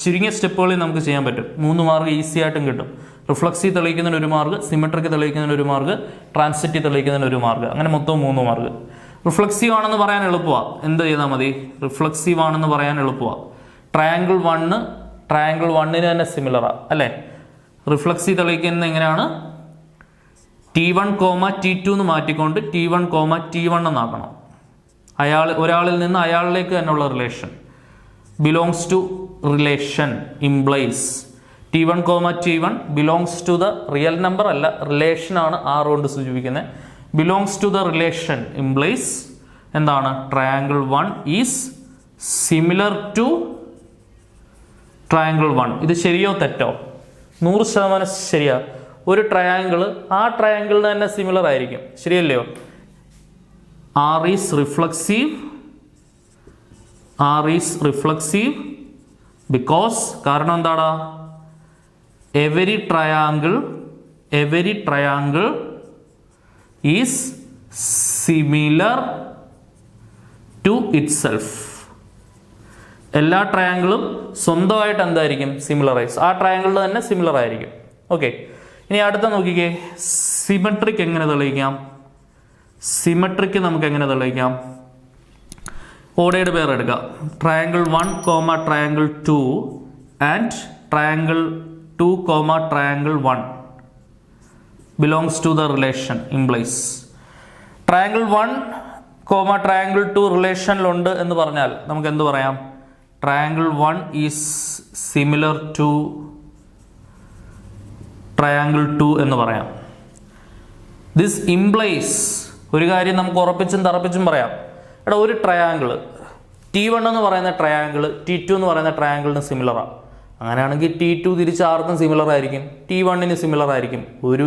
ചുരുങ്ങിയ സ്റ്റെപ്പുകളിൽ നമുക്ക് ചെയ്യാൻ പറ്റും. 3 മാർക്ക് ഈസി ആയിട്ടും കിട്ടും. റിഫ്ലക്സീവ് തെളിയിക്കുന്നതിന് 1 മാർക്ക്, സിമെട്രിക് തെളിയിക്കുന്നതിന് 1 മാർക്ക്, ട്രാൻസിറ്റീവ് തെളിയിക്കുന്നതിന് 1 മാർക്ക്, അങ്ങനെ മൊത്തം 3 മാർക്ക്. റിഫ്ലക്സീവ് ആണെന്ന് പറയാൻ എളുപ്പമാണ്. എന്ത് ചെയ്താൽ മതി? റിഫ്ലക്സീവ് ആണെന്ന് പറയാൻ എളുപ്പമാണ്. ട്രയാങ്കിൾ 1ന് തന്നെ സിമിലറാണ് അല്ലേ? റിഫ്ലക്സീവ് തെളിയിക്കുന്നത് എങ്ങനെയാണ്? T1, T2 എന്ന് മാറ്റിക്കൊണ്ട് T1, T1 എന്നാക്കണം. ഒരാളിൽ നിന്ന് അയാളിലേക്ക് തന്നെയുള്ള relation. belongs to relation implies T1, T1 belongs to the real number അല്ല, റിലേഷൻ ആണ് R കൊണ്ട് സൂചിപ്പിക്കുന്നത്. belongs to the relation implies എന്താണ്? triangle 1 is similar to triangle 1. ഇത് ശരിയോ തെറ്റോ? 100% ശരിയാ. ഒരു ട്രയാങ്കിൾ ആ ട്രയാങ്കിളിന് തന്നെ സിമിലർ ആയിരിക്കും, ശരിയല്ലയോ? R is reflexive because കാരണം എന്താടാ? every triangle is similar to itself. എല്ലാ ട്രയാങ്കിളും സ്വന്തമായിട്ട് എന്തായിരിക്കും? സിമിലറൈസ്. ആ ട്രയാങ്കിളിൽ തന്നെ സിമിലർ ആയിരിക്കും. ഓക്കെ, ഇനി അടുത്ത നോക്കിക്കേ. സിമെട്രിക് എങ്ങനെ തെളിയിക്കാം? സിമെട്രിക് നമുക്ക് എങ്ങനെ തെളിയിക്കാം? ഓടയുടെ പേർ എടുക്കാം. Triangle 1, triangle 2 and triangle 2, triangle 1 belongs to the relation implies. Triangle 1, triangle 2 റിലേഷനിലുണ്ട് എന്ന് പറഞ്ഞാൽ നമുക്ക് എന്ത് പറയാം? Triangle 1 is similar to triangle 2 എന്ന് പറയാം. ദിസ് ഇംപ്ലൈസ്, ഒരു കാര്യം നമുക്ക് ഉറപ്പിച്ചും തറപ്പിച്ചും പറയാം. എടാ, ഒരു ട്രയാങ്കിൾ T1 എന്ന് പറയുന്ന ട്രയാങ്കിൾ T2 എന്ന് പറയുന്ന ട്രയാങ്കിളിന് സിമിലറാണ്. അങ്ങനെയാണെങ്കിൽ T2 തിരിച്ച് ആർക്കും സിമിലർ ആയിരിക്കും, T1ന് സിമിലർ ആയിരിക്കും. ഒരു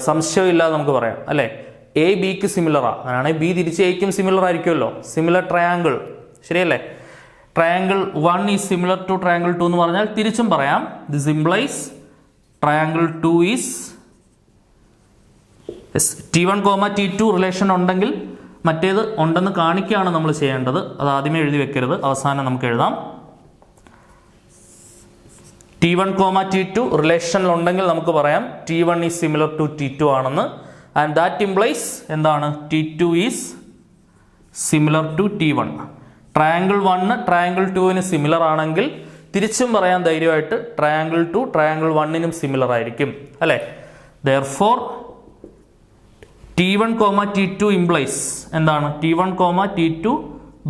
സംശയമില്ലാതെ നമുക്ക് പറയാം, അല്ലേ? A Bക്ക് സിമിലറാണ്. അങ്ങനെയാണെങ്കിൽ B തിരിച്ച് Aക്കും സിമിലർ ആയിരിക്കുമല്ലോ. സിമിലർ ട്രയാങ്കിൾ, ശരിയല്ലേ? Triangle 1 is similar to triangle 2 എന്ന് പറഞ്ഞാൽ തിരിച്ചും പറയാം. This implies triangle 2 is T1, T2 relation ഉണ്ടെങ്കിൽ മറ്റേത് ഉണ്ടെന്ന് കാണിക്കുകയാണ് നമ്മൾ ചെയ്യേണ്ടത്. അത് ആദ്യമേ എഴുതി വെക്കരുത്, അവസാനം നമുക്ക് എഴുതാം. T1, T2 റിലേഷനിലുണ്ടെങ്കിൽ നമുക്ക് പറയാം T1 is similar to T2 ആണെന്ന്. ആൻഡ് ദാറ്റ് ഇംപ്ലൈസ് എന്താണ്? T2 is similar to T1. Triangle 1 triangle 2ന് സിമിലർ ആണെങ്കിൽ തിരിച്ചും പറയാൻ ധൈര്യമായിട്ട് ട്രയാങ്കിൾ 2 ട്രയാങ്കിൾ 1നും സിമിലർ ആയിരിക്കും, അല്ലേ? Therefore T1, T2 implies എന്താണ്? T1, T2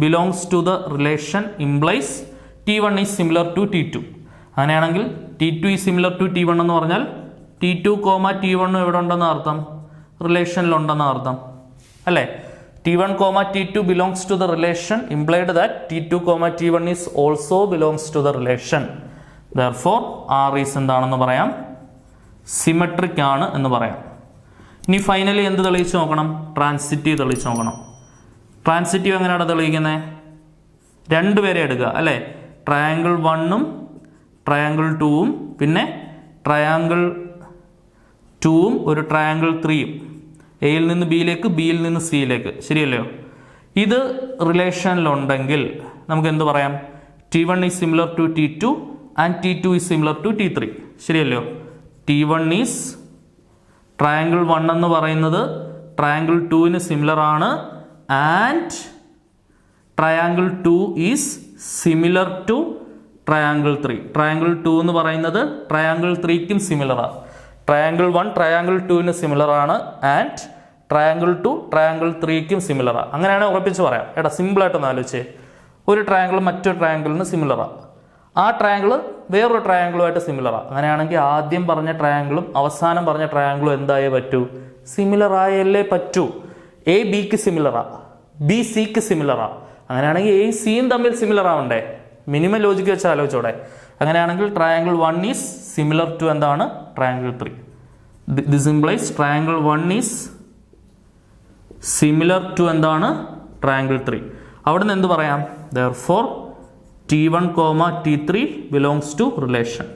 belongs to the relation implies T1 is similar to T2. അങ്ങനെയാണെങ്കിൽ T2 is similar to T1 എന്ന് പറഞ്ഞാൽ T2, T1 എവിടെ ഉണ്ടെന്ന് അർത്ഥം? റിലേഷനിലുണ്ടെന്ന് അർത്ഥം, അല്ലേ? T1, T2 belongs to the relation implied that T2, T1 is also belongs to the relation. Therefore R is എന്താണെന്ന് പറയാം? സിമെട്രിക് ആണ് എന്ന് പറയാം. ഇനി ഫൈനലി എന്ത് തെളിയിച്ച് നോക്കണം? ട്രാൻസിറ്റീവ് തെളിയിച്ച് നോക്കണം. ട്രാൻസിറ്റീവ് എങ്ങനെയാണ് തെളിയിക്കുന്നത്? രണ്ടുപേരെ എടുക്കുക, അല്ലേ? ട്രയാങ്കിൾ 1ഉം ട്രയാങ്കിൾ 2ഉം പിന്നെ ട്രയാങ്കിൾ 2ഉം ഒരു ട്രയാങ്കിൾ 3ഉം, എയിൽ നിന്ന് ബിയിലേക്ക് ബിയിൽ നിന്ന് സിയിലേക്ക്, ശരിയല്ലയോ? ഇത് റിലേഷനിലുണ്ടെങ്കിൽ നമുക്ക് എന്ത് പറയാം? T1 is similar to T2 and T2 is similar to T3, ശരിയല്ലയോ? T1 ഈസ് ട്രയാങ്കിൾ 1 എന്ന് പറയുന്നത് ട്രയാങ്കിൾ 2ന് സിമിലർ ആണ് and triangle 2 is similar to triangle 3. Triangle 2 എന്ന് പറയുന്നത് ട്രയാങ്കിൾ 3ക്കും സിമിലറാണ്. ട്രയാങ്കിൾ 1 ട്രയാങ്കിൾ 2ന് സിമിലർ ആണ് ആൻഡ് ട്രയാങ്കിൾ 2 ട്രയാങ്കിൾ 3ക്കും സിമിലറാണ്. അങ്ങനെയാണെങ്കിൽ ഉറപ്പിച്ച് പറയാം. എടാ, സിമ്പിളായിട്ടൊന്ന് ആലോചിച്ചേ. ഒരു ട്രയാങ്കിൾ മറ്റൊരു ട്രയാങ്കിളിന് സിമിലറാണ്, ആ ട്രയാങ്കിൾ വേറൊരു ട്രയാങ്കിളുമായിട്ട് സിമിലറാണ്. അങ്ങനെയാണെങ്കിൽ ആദ്യം പറഞ്ഞ ട്രയാങ്കിളും അവസാനം പറഞ്ഞ ട്രയാങ്കിളും എന്തായേ പറ്റൂ? സിമിലർ ആയല്ലേ പറ്റൂ. A Bക്ക് സിമിലറാണ്, B Cക്ക് സിമിലറാണ്. അങ്ങനെയാണെങ്കിൽ A Cയും തമ്മിൽ സിമിലർ ആവണ്ടേ? മിനിമം ലോജിക്ക് വെച്ച് ആലോചിച്ചോടെ. അങ്ങനെയാണെങ്കിൽ ട്രയാങ്കിൾ 1 ഈസ് സിമിലർ ടു എന്താണ്? Triangle 3. This implies triangle 1 is similar to എന്താണ്? ട്രയാങ്കിൾ 3. അവിടെ നിന്ന് എന്ത് പറയാം? Therefore T1, T3 belongs to relation.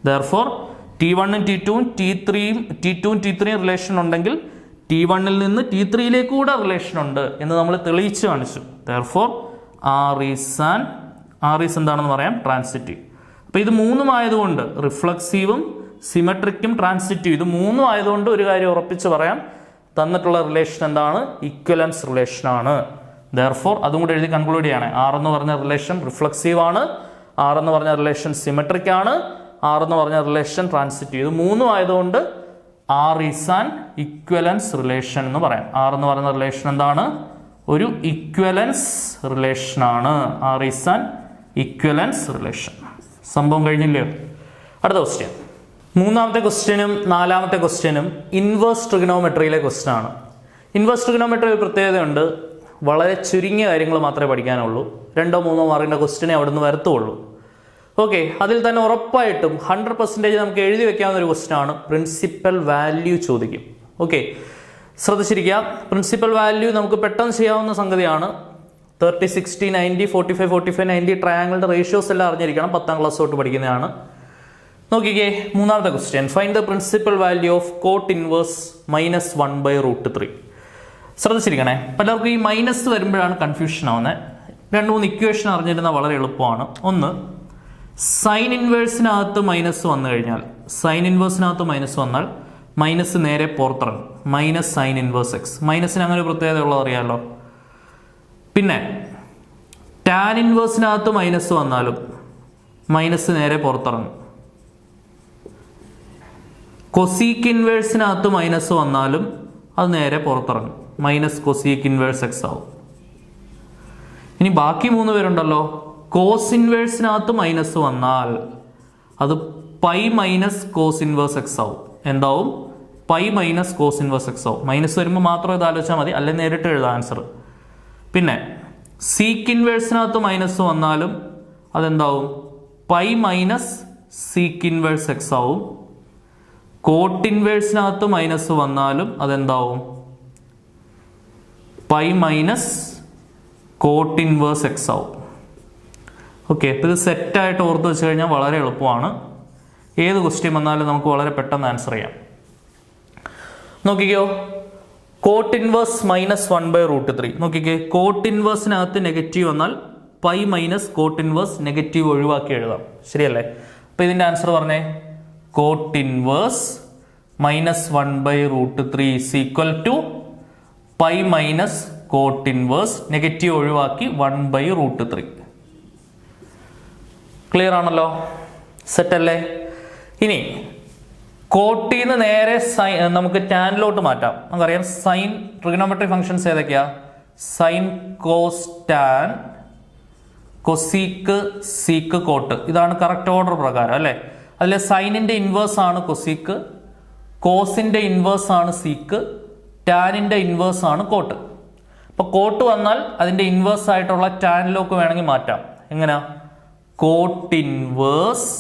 Therefore T1 ഉം T2ഉം T2ഉം T3യും റിലേഷൻ ഉണ്ടെങ്കിൽ T1ൽ നിന്ന് T3യിലേക്ക് കൂടെ റിലേഷൻ ഉണ്ട് എന്ന് നമ്മൾ തെളിയിച്ച് കാണിച്ചു. Therefore R is എന്താണെന്ന് പറയാം? ട്രാൻസിറ്റീവ്. അപ്പോൾ ഇത് മൂന്നും ആയതുകൊണ്ട്, റിഫ്ലക്സീവും സിമെട്രിക്കും ട്രാൻസിറ്റീവ്, ഇത് മൂന്നും ആയതുകൊണ്ട് ഒരു കാര്യം ഉറപ്പിച്ച് പറയാം, തന്നിട്ടുള്ള റിലേഷൻ എന്താണ്? ഇക്വലൻസ് റിലേഷനാണ്. Therefore അതും കൂടെ എഴുതി കൺക്ലൂഡ് ചെയ്യണേ. R എന്ന് പറഞ്ഞ റിലേഷൻ റിഫ്ലക്സീവ് ആണ്, R എന്ന് പറഞ്ഞ റിലേഷൻ സിമെട്രിക് ആണ്, R എന്ന് പറഞ്ഞ റിലേഷൻ ട്രാൻസിറ്റീവ്. ഇത് മൂന്നും ആയതുകൊണ്ട് R is an equivalence relation എന്ന് പറയാം. R എന്ന് പറയുന്ന റിലേഷൻ എന്താണ്? ഒരു ഇക്വലൻസ് റിലേഷനാണ്. R is an equivalence relation. സംഭവം കഴിഞ്ഞില്ലയോ? അടുത്ത ക്വസ്റ്റ്യൻ. മൂന്നാമത്തെ ക്വസ്റ്റ്യനും നാലാമത്തെ ക്വസ്റ്റ്യനും ഇൻവേഴ്സ് ട്രിഗണോമെട്രിയിലെ ക്വസ്റ്റ്യൻ ആണ്. ഇൻവേഴ്സ് ട്രിഗണോമെട്രി ഒരു പ്രത്യേകതയുണ്ട്. വളരെ ചുരുങ്ങിയ കാര്യങ്ങൾ മാത്രമേ പഠിക്കാനുള്ളൂ. 2-3 മാർക്കിൻ്റെ ക്വസ്റ്റ്യനെ അവിടെ നിന്ന് വരത്തുള്ളൂ. ഓക്കെ, അതിൽ തന്നെ ഉറപ്പായിട്ടും 100% നമുക്ക് എഴുതി വെക്കാവുന്ന ഒരു ക്വസ്റ്റ്യൻ ആണ്. പ്രിൻസിപ്പൽ വാല്യൂ ചോദിക്കും. ഓക്കെ, ശ്രദ്ധിച്ചിരിക്കുക. പ്രിൻസിപ്പൽ വാല്യൂ നമുക്ക് പെട്ടെന്ന് ചെയ്യാവുന്ന സംഗതിയാണ്. 30, 60, 90, 45, 45, 90 ട്രയാങ്കിളുടെ റേഷ്യോസ് എല്ലാം അറിഞ്ഞിരിക്കണം. 10ാം ക്ലാസ് തൊട്ട് പഠിക്കുന്നതാണ്. നോക്കിക്കേ, മൂന്നാമത്തെ question. Find the principal value of coat inverse -1/√3. ശ്രദ്ധിച്ചിരിക്കണേ, പലർക്കും ഈ മൈനസ് വരുമ്പോഴാണ് കൺഫ്യൂഷൻ ആവുന്നത്. 2-3 ഇക്വേഷൻ അറിഞ്ഞിരുന്നാൽ വളരെ എളുപ്പമാണ്. ഒന്ന്, സൈൻ ഇൻവേഴ്സിനകത്ത് മൈനസ് വന്നു കഴിഞ്ഞാൽ, സൈൻ ഇൻവേഴ്സിനകത്ത് മൈനസ് വന്നാൽ മൈനസ് നേരെ പുറത്തിറങ്ങും. Minus sine inverse x. മൈനസിന് അങ്ങനെ ഒരു പ്രത്യേകത ഉള്ളത് അറിയാമല്ലോ. പിന്നെ ടാൻ ഇൻവേഴ്സിനകത്ത് മൈനസ് വന്നാലും മൈനസ് നേരെ പുറത്തിറങ്ങും. കൊസീക്ക് ഇൻവേഴ്സിനകത്ത് മൈനസ് വന്നാലും അത് നേരെ പുറത്തിറങ്ങും. മൈനസ് കൊസീക്ക് ഇൻവേഴ്സ് എക്സ് ആവും. ഇനി ബാക്കി 3 പേരുണ്ടല്ലോ. കോസ് ഇൻവേഴ്സിനകത്ത് മൈനസ് വന്നാൽ അത് pi minus cos inverse x ആവും. എന്താവും? Pi minus cos inverse x ആവും. മൈനസ് വരുമ്പോൾ മാത്രം ഇത് ആലോചിച്ചാൽ മതി, അല്ലെങ്കിൽ നേരിട്ട് എഴുതാം ആൻസർ. പിന്നെ സീക്ക് ഇൻവേഴ്സിനകത്ത് മൈനസ് വന്നാലും അതെന്താവും? Pi minus sec inverse x ആവും. കോട്ട് ഇൻവേഴ്സിനകത്ത് മൈനസ് വന്നാലും അതെന്താവും? Pi minus cot inverse x ആവും. ഓക്കെ, അപ്പോൾ ഇത് സെറ്റായിട്ട് ഓർത്ത് വെച്ച് കഴിഞ്ഞാൽ വളരെ എളുപ്പമാണ്. ഏത് ക്വസ്റ്റ്യൻ വന്നാലും നമുക്ക് വളരെ പെട്ടെന്ന് ആൻസർ ചെയ്യാം. നോക്കിക്കോ, കോട്ട് ഇൻവേഴ്സ് -1/√3. നോക്കിക്കേ, കോട്ട് ഇൻവേഴ്സിനകത്ത് നെഗറ്റീവ് വന്നാൽ pi minus cot inverse negative ഒഴിവാക്കി എഴുതാം. ശരിയല്ലേ? അപ്പോൾ ഇതിൻ്റെ ആൻസർ പറഞ്ഞേ. Cot inverse -1/√3 is equal to pi minus cot inverse negative ഒഴിവാക്കി 1/√3. ക്ലിയർ ആണല്ലോ? സെറ്റ് അല്ലേ? ഇനി കോട്ടീന്ന് നേരെ സൈൻ നമുക്ക് ടാനിലോട്ട് മാറ്റാം. നമുക്കറിയാം സൈൻ ട്രിഗണോമെട്രി ഫംഗ്ഷൻസ് ഏതൊക്കെയാ? Sine, cos, tan, cosec, sec, cot. ഇതാണ് കറക്റ്റ് ഓർഡർ പ്രകാരം അല്ലേ? അതിലെ സൈനിന്റെ ഇൻവേഴ്സ് ആണ് കൊസീക്ക്, കോസിന്റെ ഇൻവേഴ്സ് ആണ് സീക്ക്, ടാനിന്റെ ഇൻവേഴ്സ് ആണ് കോട്ട്. അപ്പൊ കോട്ട് വന്നാൽ അതിന്റെ ഇൻവേഴ്സ് ആയിട്ടുള്ള ടാനിലേക്ക് വേണമെങ്കിൽ മാറ്റാം. എങ്ങനെയാ? കോട്ട് ഇൻവേഴ്സ്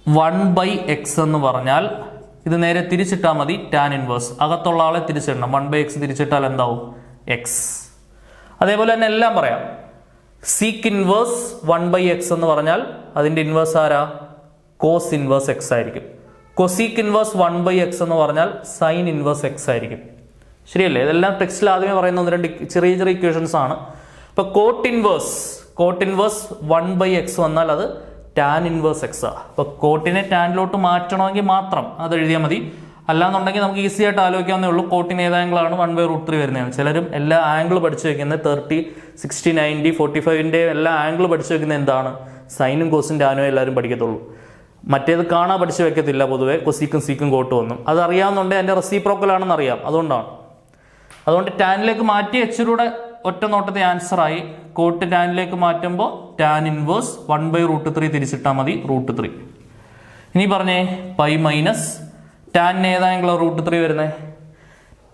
1/x എന്ന് പറഞ്ഞാൽ ഇത് നേരെ തിരിച്ചിട്ടാൽ മതി. ടാൻ ഇൻവേഴ്സ് അകത്തുള്ള ആളെ തിരിച്ചിടണം. 1/x തിരിച്ചിട്ടാൽ എന്താവും? x. അതേപോലെ തന്നെ എല്ലാം പറയാം. സീക്ക് ഇൻവേഴ്സ് 1/x എന്ന് പറഞ്ഞാൽ അതിന്റെ ഇൻവേഴ്സ് ആരാ? കോസ് ഇൻവേഴ്സ് എക്സ് ആയിരിക്കും. കൊസീക്ക് ഇൻവേഴ്സ് 1/x എന്ന് പറഞ്ഞാൽ സൈൻ ഇൻവേഴ്സ് എക്സ് ആയിരിക്കും. ശരിയല്ലേ? ഇതെല്ലാം ടെക്സ്റ്റിൽ ആദ്യമേ പറയുന്ന 1-2 ചെറിയ ചെറിയ ഇക്വേഷൻസ് ആണ്. അപ്പൊ കോട്ട് ഇൻവേഴ്സ് 1/x വന്നാൽ അത് ടാൻ ഇൻവേഴ്സ് എക്സ് ആ. അപ്പൊ കോട്ടിനെ ടാനിലോട്ട് മാറ്റണമെങ്കിൽ മാത്രം അത് എഴുതിയാൽ മതി. അല്ലാന്നുണ്ടെങ്കിൽ നമുക്ക് ഈസി ആയിട്ട് ആലോചിക്കാവുന്നേ ഉള്ളൂ. കോട്ടിന് ഏത് ആംഗിളാണ് 1/√3 വരുന്നതാണ്. ചിലരും എല്ലാ ആംഗിൾ പഠിച്ചു വെക്കുന്നത് 30, 60, 90, 45ന്റെ എല്ലാ ആംഗിൾ പഠിച്ചു വെക്കുന്നത് എന്താണ്? സൈനും കോസും ടാനും എല്ലാവരും പഠിക്കത്തുള്ളൂ. മറ്റേത് കാണാൻ പഠിച്ചു വെക്കത്തില്ല പൊതുവെ. കൊസീക്കും സീക്കും കോട്ടും ഒന്നും അത് അറിയാവുന്നുണ്ടെങ്കിൽ അതിന്റെ റെസിപ്രോക്കൽ ആണെന്ന് അറിയാം. അതുകൊണ്ട് ടാനിലേക്ക് മാറ്റി എച്ചിലൂടെ ഒറ്റ നോട്ടത്തെ ആൻസർ ആയി. കോട്ട് ടാനിലേക്ക് മാറ്റുമ്പോൾ ടാൻ ഇൻവേഴ്സ് 1/√3 തിരിച്ചിട്ടാൽ മതി. √3. ഇനി പറഞ്ഞേ പൈ മൈനസ് ടാൻ ഏതായെങ്കിലും √3 വരുന്നത്?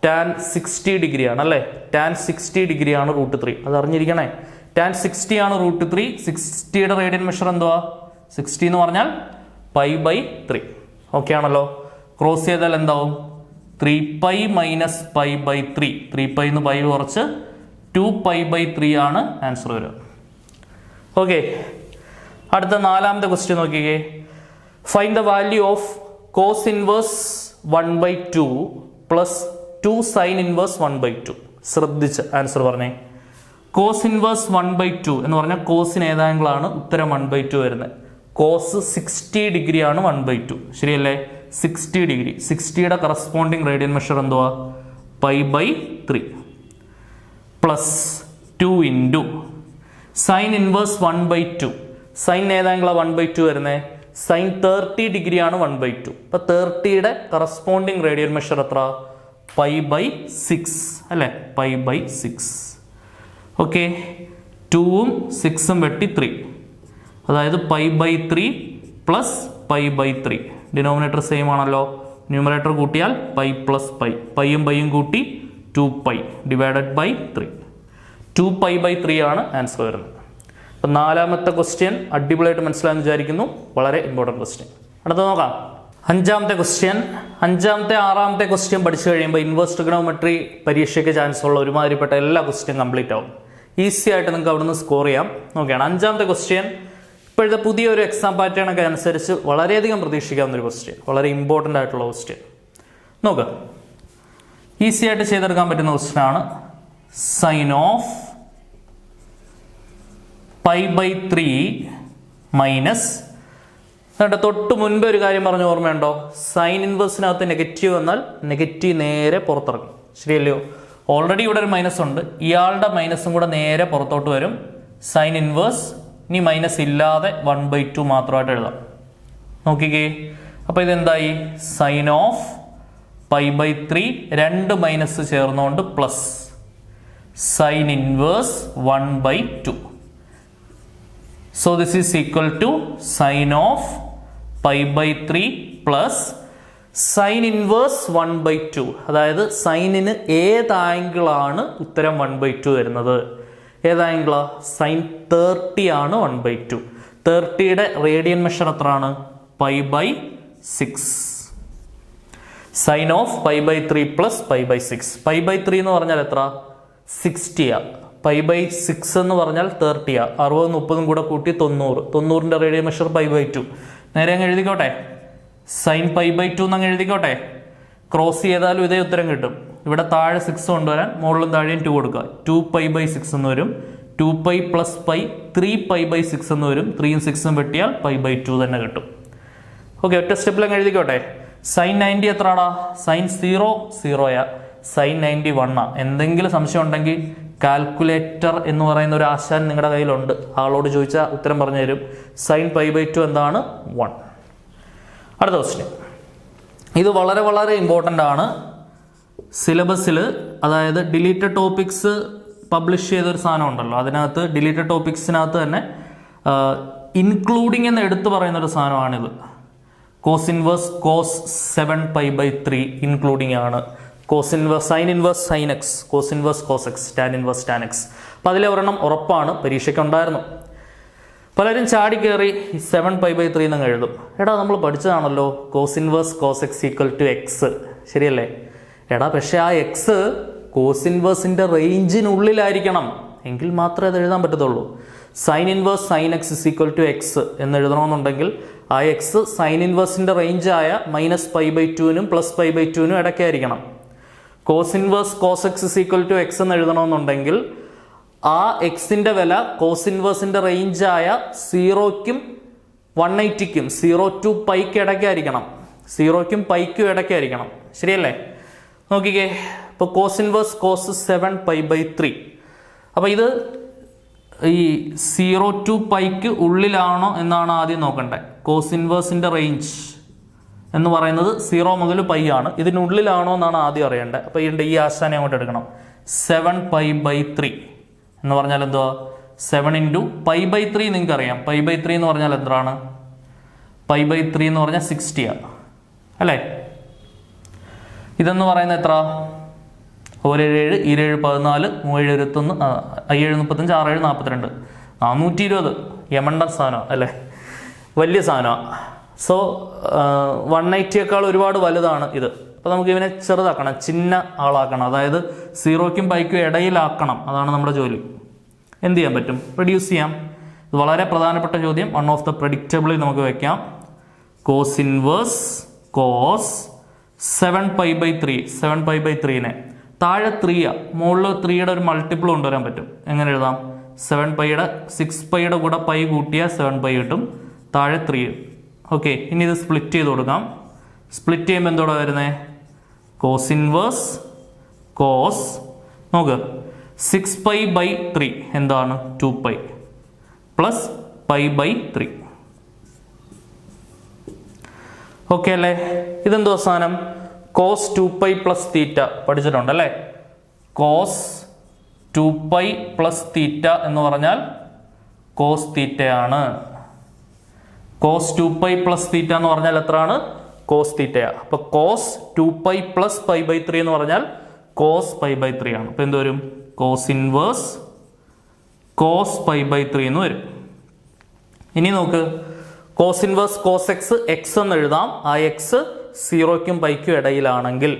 ടാൻ 60 ഡിഗ്രി ആണ് അല്ലേ? ടാൻ 60 ഡിഗ്രി ആണ് √3. അത് അറിഞ്ഞിരിക്കണേ. ടാൻ 60 ആണ് √3. 60യുടെ റേഡിയൻ മെഷർ എന്തുവാ? 60 എന്ന് പറഞ്ഞാൽ π/3. ഓക്കെ ആണല്ലോ? ക്രോസ് ചെയ്താൽ എന്താവും? 3π മൈനസ് π/3. 3π എന്ന് പൈ കുറച്ച് 2π/3 ആണ് ആൻസർ വരിക. ഓക്കെ, അടുത്ത 4ാമത്തെ ക്വസ്റ്റ്യൻ നോക്കിക്കേ. Find the value of cos inverse 1/2 plus 2 sine inverse 1/2. ശ്രദ്ധിച്ച് ആൻസർ പറഞ്ഞേ. കോസ് ഇൻവേഴ്സ് 1/2 എന്ന് പറഞ്ഞാൽ കോസിന് ഏതാങ്കിളാണ്? ഉത്തരം 1/2 വരുന്നത്. കോസ് 60 ഡിഗ്രി ആണ് 1/2. ശരിയല്ലേ? 60 ഡിഗ്രി. 60യുടെ കറസ്പോണ്ടിങ് റേഡിയൻ മെഷർ എന്തുവാ? π/3 plus 2 into sine inverse 1/2. Sine ഏതാങ്കിളാ 1/2 വരുന്നത്? സൈൻ 30 ഡിഗ്രി ആണ് 1/2. അപ്പൊ 30യുടെ കറസ്പോണ്ടിങ് റേഡിയൻ മെഷർ എത്ര? π/6 അല്ലെ? π/6. ഓക്കെ, 2ഉം 6ഉം വെട്ടി 3. അതായത് π/3 പ്ലസ് π/3. ഡിനോമിനേറ്റർ സെയിം ആണല്ലോ. ന്യൂമറേറ്റർ കൂട്ടിയാൽ പൈ പ്ലസ് പൈ. പൈയും പൈയും കൂട്ടി 2π ഡിവൈഡഡ് ബൈ 3. 2π/3 ആണ് ആൻസർ വരുന്നത്. അപ്പം നാലാമത്തെ ക്വസ്റ്റ്യൻ അടിപൊളിയായിട്ട് മനസ്സിലായെന്ന് വിചാരിക്കുന്നു. വളരെ ഇമ്പോർട്ടൻറ്റ് ക്വസ്റ്റ്യൻ. അടുത്ത നോക്കാം. അഞ്ചാമത്തെ ക്വസ്റ്റ്യൻ. ആറാമത്തെ ക്വസ്റ്റ്യൻ പഠിച്ചു കഴിയുമ്പോൾ ഇൻവേഴ്സ് ട്രിഗണോമെട്രി പരീക്ഷയ്ക്ക് ചാൻസ് ഉള്ള ഒരുമാതിരിപ്പെട്ട എല്ലാ ക്വസ്റ്റ്യൻ കംപ്ലീറ്റ് ആവും. ഈസി ആയിട്ട് നിങ്ങൾക്ക് അവിടെ നിന്ന് സ്കോർ ചെയ്യാം. നോക്കിയാണ് അഞ്ചാമത്തെ ക്വസ്റ്റ്യൻ. ഇപ്പോഴത്തെ പുതിയൊരു എക്സാം പാറ്റേൺ ഒക്കെ അനുസരിച്ച് വളരെയധികം പ്രതീക്ഷിക്കാവുന്നൊരു ക്വസ്റ്റ്യൻ, വളരെ ഇമ്പോർട്ടൻ്റ് ആയിട്ടുള്ള ക്വസ്റ്റ്യൻ. നോക്കുക, ഈസി ആയിട്ട് ചെയ്തെടുക്കാൻ പറ്റുന്ന ക്വസ്റ്റ്യൻ ആണ്. സൈൻ ഓഫ് π/3 മൈനസ്, എന്നിട്ട് തൊട്ട് മുൻപ് ഒരു കാര്യം പറഞ്ഞ ഓർമ്മയുണ്ടോ? സൈൻ ഇൻവേഴ്സിനകത്ത് നെഗറ്റീവ് വന്നാൽ നെഗറ്റീവ് നേരെ പുറത്തിറങ്ങും, ശരിയല്ലയോ? ഓൾറെഡി ഇവിടെ ഒരു മൈനസ് ഉണ്ട്, ഇയാളുടെ മൈനസും കൂടെ നേരെ പുറത്തോട്ട് വരും. സൈൻ ഇൻവേഴ്സ് ഇനി മൈനസ് ഇല്ലാതെ 1/2 മാത്രമായിട്ട് എഴുതാം. നോക്കിക്കേ, അപ്പോൾ ഇതെന്തായി? സൈൻ ഓഫ് π/3 രണ്ട് മൈനസ് ചേർന്നുകൊണ്ട് plus sign inverse 1/2. So this is equal to sin of π/3 plus sin inverse 1/2. അതായത് സൈനിന് ഏത് ആംഗിളാണ് ഉത്തരം 1/2 വരുന്നത്? ഏത് ആംഗിളാ? സൈൻ 30 ആണ് 1/2. 30യുടെ റേഡിയൻ മെഷർ എത്രയാണ്? π/6. Sign of π/3 plus π/6. π/3 എന്ന് പറഞ്ഞാൽ എത്ര? 60 ആ. π/6 എന്ന് പറഞ്ഞാൽ 30 ആ. 60 30 കൂടെ കൂട്ടി 90. 90ന്റെ റേഡിയൻ മെഷർ π/2. നേരെ അങ്ങ് എഴുതിക്കോട്ടെ, സൈൻ π/2 എന്നങ്ങ് എഴുതിക്കോട്ടെ. ക്രോസ് ചെയ്താലും ഇതേ ഉത്തരം കിട്ടും. ഇവിടെ താഴെ 6 കൊണ്ടുവരാൻ മുകളിലും താഴെയും 2 കൊടുക്കുക. 2π/6 എന്ന് വരും. 2π പ്ലസ് π 3π/6 എന്ന് വരും. 3യും 6ഉം വെട്ടിയാൽ π/2 തന്നെ കിട്ടും. ഓക്കെ, ഒറ്റ സ്റ്റെപ്പിൽ അങ്ങ് എഴുതിക്കോട്ടെ. സൈൻ 90 എത്രയാടാ? സൈൻ 0 സൈൻ 91 ആ. എന്തെങ്കിലും സംശയം ഉണ്ടെങ്കിൽ കാൽക്കുലേറ്റർ എന്ന് പറയുന്ന ഒരു ആശാൻ നിങ്ങളുടെ കയ്യിലുണ്ട്, ആളോട് ചോദിച്ചാൽ ഉത്തരം പറഞ്ഞു തരും. സൈൻ π/2 എന്താണ്? 1. അടുത്ത ക്വസ്റ്റ്യൻ. ഇത് വളരെ വളരെ ഇമ്പോർട്ടൻ്റ് ആണ് സിലബസിൽ. അതായത് ഡിലീറ്റഡ് ടോപ്പിക്സ് പബ്ലിഷ് ചെയ്തൊരു സാധനം ഉണ്ടല്ലോ, അതിനകത്ത് ഡിലീറ്റഡ് ടോപ്പിക്സിനകത്ത് തന്നെ ഇൻക്ലൂഡിങ് എന്ന് എടുത്തു പറയുന്നൊരു സാധനമാണിത്. കോസ് ഇൻവേഴ്സ് കോസ് 7π/3 ഇൻക്ലൂഡിങ് ആണ്. Cos inverse sine inverse sine x, cos inverse cos x, tan inverse tan x. അപ്പം അതിലെ ഒരെണ്ണം ഉറപ്പാണ്, പരീക്ഷയ്ക്ക് ഉണ്ടായിരുന്നു. പലരും ചാടി കയറി 7π/3 എന്നങ്ങ് എഴുതും. എടാ, നമ്മൾ പഠിച്ചതാണല്ലോ cos inverse cos x equal to x, ശരിയല്ലേ? എടാ, പക്ഷേ ആ എക്സ് കോസ് ഇൻവേഴ്സിന്റെ റേഞ്ചിനുള്ളിലായിരിക്കണം, എങ്കിൽ മാത്രമേ അത് എഴുതാൻ പറ്റത്തുള്ളൂ. Sine inverse sine x is equal to x എന്ന് എഴുതണമെന്നുണ്ടെങ്കിൽ ആ എക്സ് സൈൻ ഇൻവേഴ്സിന്റെ റേഞ്ചായ -π/2നും +π/2നും ഇടയ്ക്കായിരിക്കണം. Cos inverse cos x is equal to x എന്ന് എഴുതണമെന്നുണ്ടെങ്കിൽ ആ എക്സിന്റെ വില കോസ് ഇൻവേഴ്സിന്റെ റേഞ്ചായ 0ക്കും 180ക്കും 0 to πക്ക് ഇടയ്ക്കായിരിക്കണം. 0ക്കും πക്കും ഇടയ്ക്കായിരിക്കണം, ശരിയല്ലേ? നോക്കിക്കേ, ഇപ്പോൾ കോസ് ഇൻവേഴ്സ് കോസ് 7π/3. അപ്പോൾ ഇത് ഈ 0 to πക്ക് ഉള്ളിലാണോ എന്നാണ് ആദ്യം നോക്കണ്ടേ. കോസ് ഇൻവേഴ്സിന്റെ റേഞ്ച് എന്ന് പറയുന്നത് 0 മുതൽ π ആണ്. ഇതിനുള്ളിലാണോ എന്നാണ് ആദ്യം അറിയേണ്ടത്. അപ്പോൾ ഈ ആശാനെ അങ്ങോട്ട് എടുക്കണം. 7π/3 എന്ന് പറഞ്ഞാൽ എന്തുവാ? 7 × π/3 നിങ്ങൾക്ക് അറിയാം. π/3 എന്ന് പറഞ്ഞാൽ എന്താണ്? π/3 എന്ന് പറഞ്ഞാൽ 60 ആണ്, അല്ലേ? ഇതെന്ന് പറയുന്നത് എത്ര? 1 7 2 14 3 21 5 35 6 42 420. യമണ്ടൻ സാധനമാണ്, അല്ലേ? വലിയ സാധനമാണ്. സോ 180യേക്കാൾ ഒരുപാട് വലുതാണ് ഇത്. അപ്പോൾ നമുക്ക് ഇവനെ ചെറുതാക്കണം, ചിന്ന ആളാക്കണം. അതായത് 0ക്കും πക്കും ഇടയിലാക്കണം. അതാണ് നമ്മുടെ ജോലി. എന്ത് ചെയ്യാൻ പറ്റും? റെഡ്യൂസ് ചെയ്യാം. ഇത് വളരെ പ്രധാനപ്പെട്ട ചോദ്യം, വൺ ഓഫ് ദ പ്രെഡിക്റ്റബിളി നമുക്ക് വെക്കാം. Cos inverse cos 7π/3. 7π/3നെ താഴെ 3 മുകളിൽ 3യുടെ ഒരു മൾട്ടിപ്പിൾ കൊണ്ടുവരാൻ പറ്റും. എങ്ങനെ എഴുതാം? 7πയുടെ 6πയുടെ കൂടെ π കൂട്ടിയാൽ 7π കിട്ടും. താഴെ 3. ഓക്കെ, ഇനി ഇത് സ്പ്ലിറ്റ് ചെയ്ത് കൊടുക്കാം. സ്പ്ലിറ്റ് ചെയ്യുമ്പോൾ എന്തോടെ വരുന്നത്? കോസ് ഇൻവേഴ്സ് കോസ്, നോക്ക്, 6π/3 എന്താണ്? 2π പ്ലസ് π/3. ഓക്കെ അല്ലേ? ഇതെന്തോ സാധനം? കോസ് 2π പ്ലസ് തീറ്റ പഠിച്ചിട്ടുണ്ടല്ലേ? കോസ് 2π പ്ലസ് തീറ്റ എന്ന് പറഞ്ഞാൽ കോസ് തീറ്റയാണ്. കോസ് 2π പ്ലസ് തീറ്റ എന്ന് പറഞ്ഞാൽ എത്രയാണ്? കോസ് തീറ്റയാണ്. അപ്പൊ കോസ് 2π പ്ലസ് π/3 എന്ന് പറഞ്ഞാൽ കോസ് π/3 ആണ്. അപ്പൊ എന്ത് വരും? Cos inverse cos pi by 3 എന്ന് വരും. ഇനി നോക്ക്, കോസ് ഇൻവേഴ്സ് കോസ് എക്സ് എന്ന് എഴുതാം. ആ എക്സ് 0ക്കും പൈക്കും ഇടയിലാണെങ്കിൽ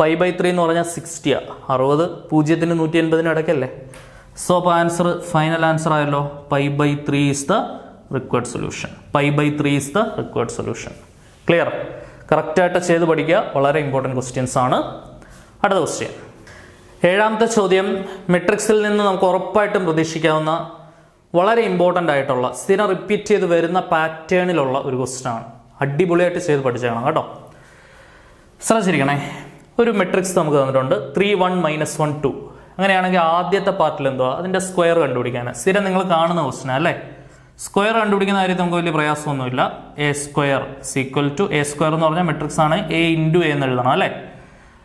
പൈ ബൈ 3 എന്ന് പറഞ്ഞാൽ 60, 60 0-നും 180-നും ഇടയ്ക്കല്ലേ. സോ അപ്പോൾ ആൻസർ, ഫൈനൽ ആൻസർ ആയല്ലോ, pi by 3 is the required solution. Pi by 3 is the required solution. Clear? കറക്റ്റായിട്ട് ചെയ്ത് പഠിക്കുക, വളരെ ഇമ്പോർട്ടൻറ്റ് ക്വസ്റ്റ്യൻസ് ആണ്. അടുത്ത ക്വസ്റ്റ്യൻ, 7ാമത്തെ ചോദ്യം മെട്രിക്സിൽ നിന്ന് നമുക്ക് ഉറപ്പായിട്ടും പ്രതീക്ഷിക്കാവുന്ന വളരെ ഇമ്പോർട്ടൻ്റ് ആയിട്ടുള്ള സ്ഥിരം റിപ്പീറ്റ് ചെയ്ത് വരുന്ന പാറ്റേണിലുള്ള ഒരു ക്വസ്റ്റ്യൻ ആണ്. അടിപൊളിയായിട്ട് ചെയ്ത് പഠിച്ചേക്കണം കേട്ടോ. ശ്രദ്ധിച്ചിരിക്കണേ. ഒരു മെട്രിക്സ് നമുക്ക് തന്നിട്ടുണ്ട് 3 1 -1 2. അങ്ങനെയാണെങ്കിൽ ആദ്യത്തെ പാർട്ടിൽ എന്തുവാ, അതിൻ്റെ സ്ക്വയർ കണ്ടുപിടിക്കാൻ സ്ഥിരം നിങ്ങൾ കാണുന്ന ക്വസ്റ്റ്യൻ അല്ലേ. സ്ക്വയർ കണ്ടുപിടിക്കുന്ന കാര്യത്തിൽ നമുക്ക് വലിയ പ്രയാസമൊന്നുമില്ല. A square equal to, A square എന്ന് പറഞ്ഞാൽ മെട്രിക്സ് ആണ്, എ ഇൻറ്റു എ എന്ന് എഴുതണം അല്ലേ.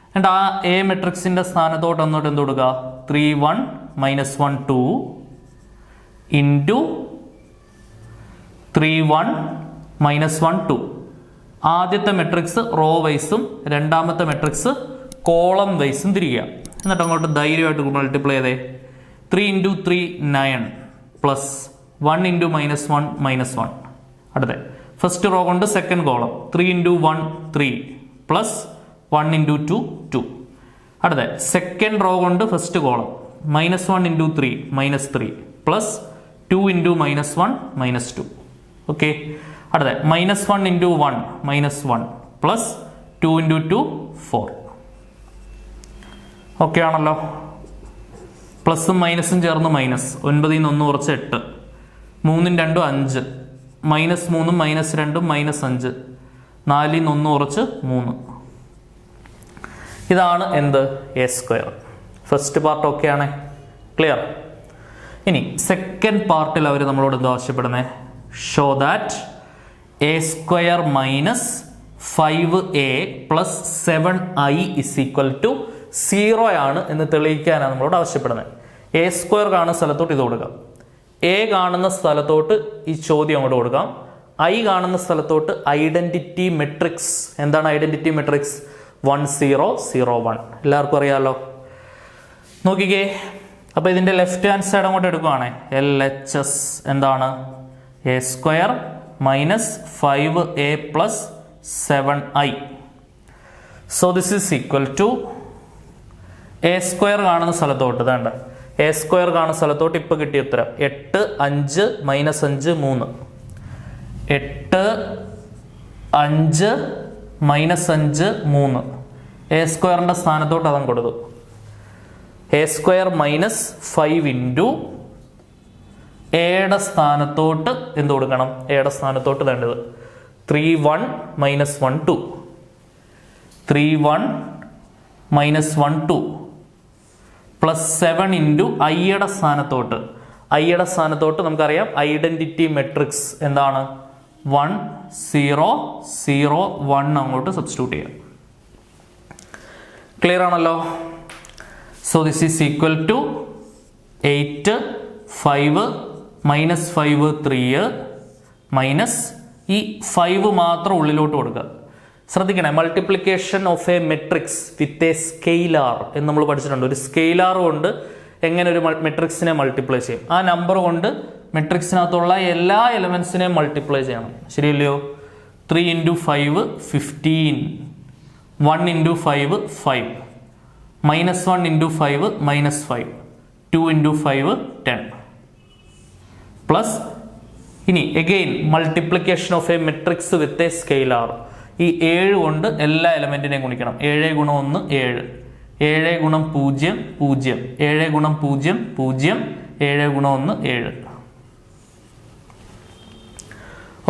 എന്നിട്ട് ആ എ മെട്രിക്സിന്റെ സ്ഥാനത്തോട്ട് എന്നിട്ട് എന്ത് കൊടുക്കുക, 3 1 -1 2 ഇൻറ്റു 3 1 -1 2. ആദ്യത്തെ മെട്രിക്സ് റോ വൈസും രണ്ടാമത്തെ മെട്രിക്സ് കോളം വൈസും തിരിക്കുക. എന്നിട്ട് അങ്ങോട്ട് ധൈര്യമായിട്ട് മൾട്ടിപ്ലൈ ചെയ്തേ. 3 × 3 9 പ്ലസ് 1 × -1 -1. അടുത്ത ഫസ്റ്റ് റോ കൊണ്ട് സെക്കൻഡ് കോളം 3 × 1 3 പ്ലസ് 1 × 2 2. അടുത്ത സെക്കൻഡ് റോ കൊണ്ട് ഫസ്റ്റ് കോളം -1 × 3 -3 പ്ലസ് 2 × -1 -2. ഓക്കെ. അടുത്ത -1 × 1 -1 പ്ലസ് 2 × 2 4. ഓക്കെ ആണല്ലോ. പ്ലസും മൈനസും ചേർന്ന് മൈനസ്, 9 ൽ നിന്ന് 1 കുറച്ച് 8, 3 × 2 5, -3 -2 -5, 4 ൽ നിന്ന് 1 കുറച്ച് 3. ഇതാണ് എന്ത്, a square. First part okay ആണ്, ക്ലിയർ. ഇനി സെക്കൻഡ് പാർട്ടിൽ അവർ നമ്മളോട് എന്താ ആവശ്യപ്പെടുന്നത്, show that a square minus 5a plus 7i is equal to 0 ആണ് എന്ന് തെളിയിക്കാനാണ് നമ്മളോട് ആവശ്യപ്പെടുന്നത്. എ സ്ക്വയർ കാണുന്ന സ്ഥലത്തോട്ട് ഇത് കൊടുക്കാം, എ കാണുന്ന സ്ഥലത്തോട്ട് ഈ ചോദ്യം അങ്ങോട്ട് കൊടുക്കാം, ഐ കാണുന്ന സ്ഥലത്തോട്ട് ഐഡന്റിറ്റി മെട്രിക്സ്. എന്താണ് ഐഡന്റിറ്റി മെട്രിക്സ്? 1 0 0 1. എല്ലാവർക്കും അറിയാമല്ലോ. നോക്കിക്കേ, അപ്പോൾ ഇതിൻ്റെ ലെഫ്റ്റ് ഹാൻഡ് സൈഡ് അങ്ങോട്ട് എടുക്കുവാണേ, LHS എന്താണ്, a square minus 5a plus 7i. So this is equal to A square കാണുന്ന സ്ഥലത്തോട്ട് വേണ്ട, എ സ്ക്വയർ കാണുന്ന സ്ഥലത്തോട്ട് ഇപ്പോൾ കിട്ടിയ ഉത്തരം 8 5 -5 3. 8 5 -5 3. എ സ്ക്വയറിന്റെ സ്ഥാനത്തോട്ട് അതം കൊടുത്തു. എ സ്ക്വയർ മൈനസ് 5 ഇൻറ്റു എയുടെ സ്ഥാനത്തോട്ട് എന്ത് കൊടുക്കണം, എയുടെ സ്ഥാനത്തോട്ട് വേണ്ടത് 3 1 -1 2. 3 1 -1 2 പ്ലസ് 7 ഇൻറ്റു ഐയുടെ സ്ഥാനത്തോട്ട്. ഐയുടെ സ്ഥാനത്തോട്ട് നമുക്കറിയാം ഐഡന്റിറ്റി മെട്രിക്സ് എന്താണ്, 1 0 0 1 അങ്ങോട്ട് സബ്സ്റ്റിറ്റ്യൂട്ട് ചെയ്യാം. ക്ലിയർ ആണല്ലോ. So this is equal to 8 5 -5 3 minus ഈ 5 മാത്രം ഉള്ളിലോട്ട് കൊടുക്കുക. ശ്രദ്ധിക്കണേ, multiplication of a matrix with a scalar എന്ന് നമ്മൾ പഠിച്ചിട്ടുണ്ട്. ഒരു സ്കെയിലാർ കൊണ്ട് എങ്ങനെ ഒരു മെട്രിക്സിനെ മൾട്ടിപ്ലൈ ചെയ്യും, ആ നമ്പർ കൊണ്ട് മെട്രിക്സിനകത്തുള്ള എല്ലാ എലമെന്റ്സിനെയും മൾട്ടിപ്ലൈ ചെയ്യണം. ശരിയല്ലയോ? 3 × 5 15, 1 × 5 5, -1 × 5 -5, 2 × 5 10. പ്ലസ് ഇനി again multiplication of a matrix with a scalar. ഈ 7 കൊണ്ട് എല്ലാ എലമെന്റിനെയും ഗുണിക്കണം. 7 × 1 7, 7 × 0 0, 7 × 0 0, 7 × 1 7.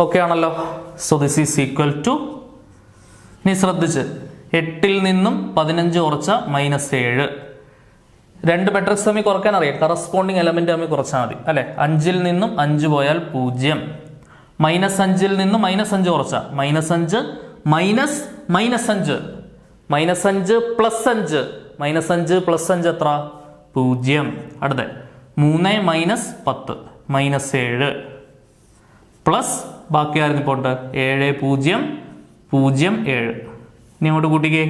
ഓക്കെ ആണല്ലോ. So this is equal to, ഇനി ശ്രദ്ധിച്ച് 8 ൽ നിന്നും 15 കുറച്ച -7. രണ്ട് മെട്രിക്സ് തമ്മിൽ കുറയ്ക്കാൻ അറിയാം, കറസ്പോണ്ടിങ് എലമെന്റ് തമ്മിൽ കുറച്ചാൽ മതി അല്ലെ. 5 ൽ നിന്നും 5 പോയാൽ 0. -5 ൽ നിന്നും -5 കുറച്ച -5 മൈനസ് -5, -5 പ്ലസ് 5, -5 പ്ലസ് 5 എത്ര, 0. അടുത്ത 3 -10 -7 പ്ലസ് ബാക്കി ആയിരുന്നു പോട്ട് 7 0 0 7. ഇനി അങ്ങോട്ട് കൂട്ടിക്കേ,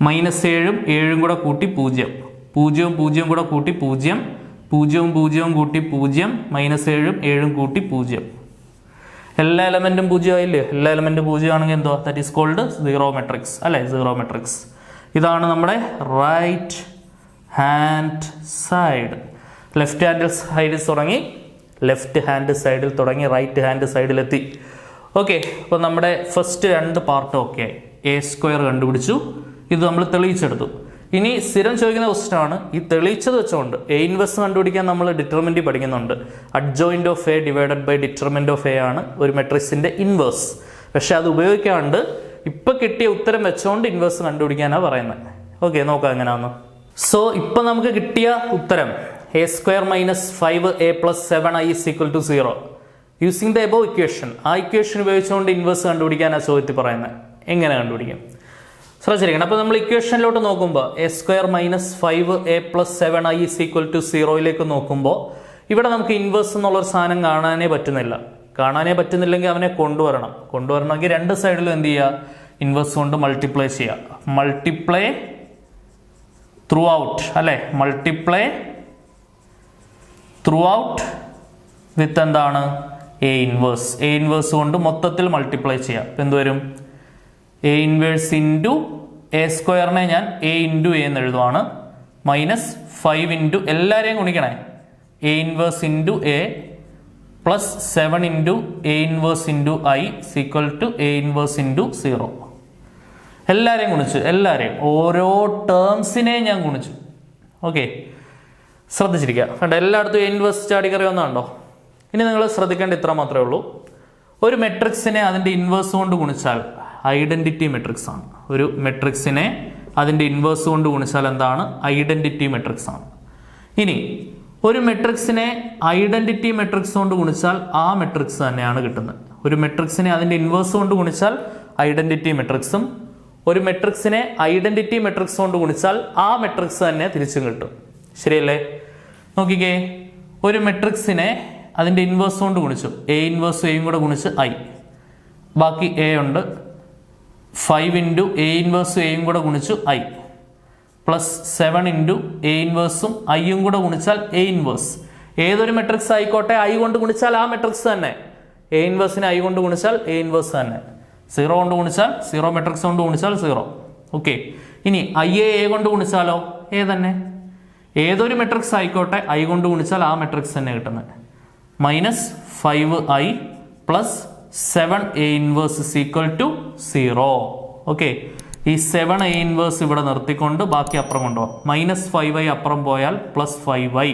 -7 7 കൂടെ കൂട്ടി 0, 0 0 കൂടെ കൂട്ടി 0, പൂജ്യവും പൂജ്യവും കൂട്ടി 0 -7 7 കൂട്ടി 0. എല്ലാ എലമെന്റും 0 ആയില്ലേ? എല്ലാ എലമെന്റും 0 ആണെങ്കിൽ എന്തോ that is called zero matrix അല്ലേ? Zero matrix. ഇതാണ് നമ്മുടെ right hand side. Left hand സൈഡിൽ തുടങ്ങി ലെഫ്റ്റ് ഹാൻഡ് സൈഡിൽ തുടങ്ങി റൈറ്റ് ഹാൻഡ് സൈഡിലെത്തി. ഓക്കെ, അപ്പോൾ നമ്മുടെ ഫസ്റ്റ് 2 പാർട്ട് ഓക്കെ ആയി. A² കണ്ടുപിടിച്ചു. ഇത് നമ്മൾ തെളിയിച്ചെടുത്തു. ഇനി സ്ഥിരം ചോദിക്കുന്ന ക്വസ്റ്റ്യൻ ആണ്, ഈ തെളിയിച്ചത് വെച്ചുകൊണ്ട് A ഇൻവേഴ്സ് കണ്ടുപിടിക്കാൻ നമ്മൾ ഡിറ്റർമിനന്റ് പഠിക്കുന്നുണ്ട്. Adjoint of A divided by determinant of A ആണ് ഒരു മെട്രിക്സിന്റെ ഇൻവേഴ്സ്. പക്ഷെ അത് ഉപയോഗിക്കാണ്ട് ഇപ്പൊ കിട്ടിയ ഉത്തരം വെച്ചുകൊണ്ട് ഇൻവേഴ്സ് കണ്ടുപിടിക്കാനാണ് പറയുന്നത്. ഓക്കെ, നോക്കാം എങ്ങനെയാന്ന്. സോ ഇപ്പൊ നമുക്ക് കിട്ടിയ ഉത്തരം A² - 5A + 7i = 0 using the above equation. ആ ഇക്വേഷൻ ഉപയോഗിച്ചുകൊണ്ട് ഇൻവേഴ്സ് കണ്ടുപിടിക്കാനാണ് ചോദ്യത്തിൽ പറയുന്നത്. എങ്ങനെ കണ്ടുപിടിക്കും ശ്രദ്ധിച്ചിരിക്കണം. അപ്പോൾ നമ്മൾ ഇക്വേഷനിലോട്ട് നോക്കുമ്പോൾ A² - 5A + 7i = 0 നോക്കുമ്പോൾ ഇവിടെ നമുക്ക് ഇൻവേഴ്സ് എന്നുള്ളൊരു സാധനം കാണാനേ പറ്റുന്നില്ലെങ്കിൽ അവനെ കൊണ്ടുവരണമെങ്കിൽ 2 സൈഡിലും എന്ത് ചെയ്യുക? ഇൻവേഴ്സ് കൊണ്ട് മൾട്ടിപ്ലൈ ചെയ്യുക. മൾട്ടിപ്ലൈ ത്രൂ ഔട്ട് അല്ലേ? മൾട്ടിപ്ലൈ ത്രൂ ഔട്ട് വിത്ത് എന്താണ്? A ഇൻവേഴ്സ് കൊണ്ട് മൊത്തത്തിൽ മൾട്ടിപ്ലൈ ചെയ്യാം. ഇപ്പം എന്ത് വരും? A ഇൻവേഴ്സ് ഇൻറ്റു A² ഞാൻ A ഇൻറ്റു A എന്ന് എഴുതുവാണ്. -5 ഇൻറ്റു എല്ലാവരെയും ഗുണിക്കണേ. A inverse into A plus 7 into A inverse into I = A inverse into 0. എല്ലാവരെയും ഗുണിച്ചു. ഓരോ ടേംസിനെയും ഞാൻ ഗുണിച്ചു. ഓക്കെ, ശ്രദ്ധിച്ചിരിക്കുക. കണ്ടോ, എല്ലായിടത്തും A ഇൻവേഴ്സ് ചാടിക്കറി ഒന്നാണ്ടോ? ഇനി നിങ്ങൾ ശ്രദ്ധിക്കേണ്ട ഇത്ര മാത്രമേ ഉള്ളൂ. ഒരു മെട്രിക്സിനെ അതിൻ്റെ ഇൻവേഴ്സ് കൊണ്ട് ഗുണിച്ചാൽ ഐഡന്റിറ്റി മെട്രിക്സ് ആണ്. ഒരു മെട്രിക്സിനെ അതിൻ്റെ ഇൻവേഴ്സ് കൊണ്ട് ഗുണിച്ചാൽ എന്താണ്? ഐഡന്റിറ്റി മെട്രിക്സ് ആണ്. ഇനി ഒരു മെട്രിക്സിനെ ഐഡന്റിറ്റി മെട്രിക്സ് കൊണ്ട് ഗുണിച്ചാൽ ആ മെട്രിക്സ് തന്നെയാണ് കിട്ടുന്നത്. ഒരു മെട്രിക്സിനെ അതിൻ്റെ ഇൻവേഴ്സ് കൊണ്ട് ഗുണിച്ചാൽ ഐഡന്റിറ്റി മെട്രിക്സും, ഒരു മെട്രിക്സിനെ ഐഡന്റിറ്റി മെട്രിക്സ് കൊണ്ട് ഗുണിച്ചാൽ ആ മെട്രിക്സ് തന്നെ തിരിച്ചും കിട്ടും. ശരിയല്ലേ? നോക്കിക്കേ, ഒരു മെട്രിക്സിനെ അതിൻ്റെ ഇൻവേഴ്സ് കൊണ്ട് ഗുണിച്ചു. A ഇൻവേഴ്സും എയും കൂടെ ഗുണിച്ച് I. ബാക്കി A ഉണ്ട്. 5 ഇൻറ്റു A ഇൻവേഴ്സും എയും കൂടെ ഗുണിച്ചു I പ്ലസ് 7 ഇൻറ്റു A ഇൻവേഴ്സും ഐയും കൂടെ ഗുണിച്ചാൽ A ഇൻവേഴ്സ്. ഏതൊരു മെട്രിക്സ് ആയിക്കോട്ടെ I കൊണ്ട് ഗുണിച്ചാൽ ആ മെട്രിക്സ് തന്നെ. A ഇൻവേഴ്സിനെ I കൊണ്ട് ഗുണിച്ചാൽ A ഇൻവേഴ്സ് തന്നെ. 0 കൊണ്ട് ഗുണിച്ചാൽ 0, മെട്രിക്സ് കൊണ്ട് ഗുണിച്ചാൽ 0. ഓക്കെ, ഇനി I A കൊണ്ട് ഗുണിച്ചാലോ? A തന്നെ. ഏതൊരു മെട്രിക്സ് ആയിക്കോട്ടെ I കൊണ്ട് ഗുണിച്ചാൽ ആ മെട്രിക്സ് തന്നെ കിട്ടുന്നത്. -5i plus 7A inverse = 0. Okay, ഈ 7A ഇൻവേഴ്സ് ഇവിടെ നിർത്തിക്കൊണ്ട് ബാക്കി അപ്പുറം കൊണ്ടുപോകാം. -5i അപ്പുറം പോയാൽ +5i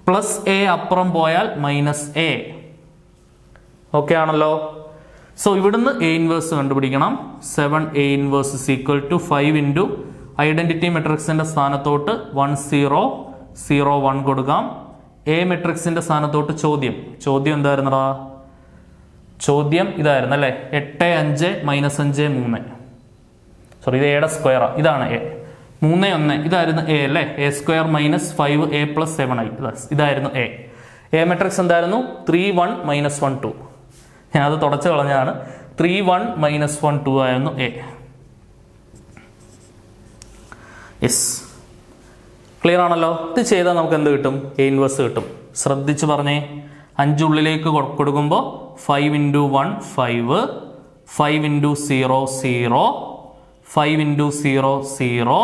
പ്ലസ് A അപ്പുറം പോയാൽ -A. ഓക്കെ ആണല്ലോ? സോ ഇവിടുന്ന് A ഇൻവേഴ്സ് കണ്ടുപിടിക്കണം. 7A ഇൻവേഴ്സ് = 5 ഇൻറ്റു ഐഡന്റിറ്റി മെട്രിക്സിന്റെ സ്ഥാനത്തോട്ട് 1 0 0 1 കൊടുക്കാം. A മെട്രിക്സിന്റെ സ്ഥാനത്തോട്ട് ചോദ്യം എന്തായിരുന്നടാ? ചോദ്യം ഇതായിരുന്നു അല്ലേ? 8 5 -5 3. സോറി, ഇത് A സ്ക്വയറാ. ഇതാണ് A. 3 1 ഇതായിരുന്നു A അല്ലേ? A² - 5A + 7i ഇതായിരുന്നു A. A മെട്രിക്സ് എന്തായിരുന്നു? 3 1 -1 2. ഞാനത് തുടച്ചു കളഞ്ഞാണ്. 3 1 -1 2 ആയിരുന്നു A. യെസ്, ക്ലിയർ ആണല്ലോ? ഇത് ചെയ്താൽ നമുക്ക് എന്ത് കിട്ടും? A ഇൻവേഴ്സ് കിട്ടും. ശ്രദ്ധിച്ച് പറഞ്ഞേ. 5 ഉള്ളിലേക്ക് കൊടുക്കുമ്പോൾ 5 ഇൻറ്റു 1 5, 5 ഇൻറ്റു 0 0, 5 ഇൻറ്റു 0 0,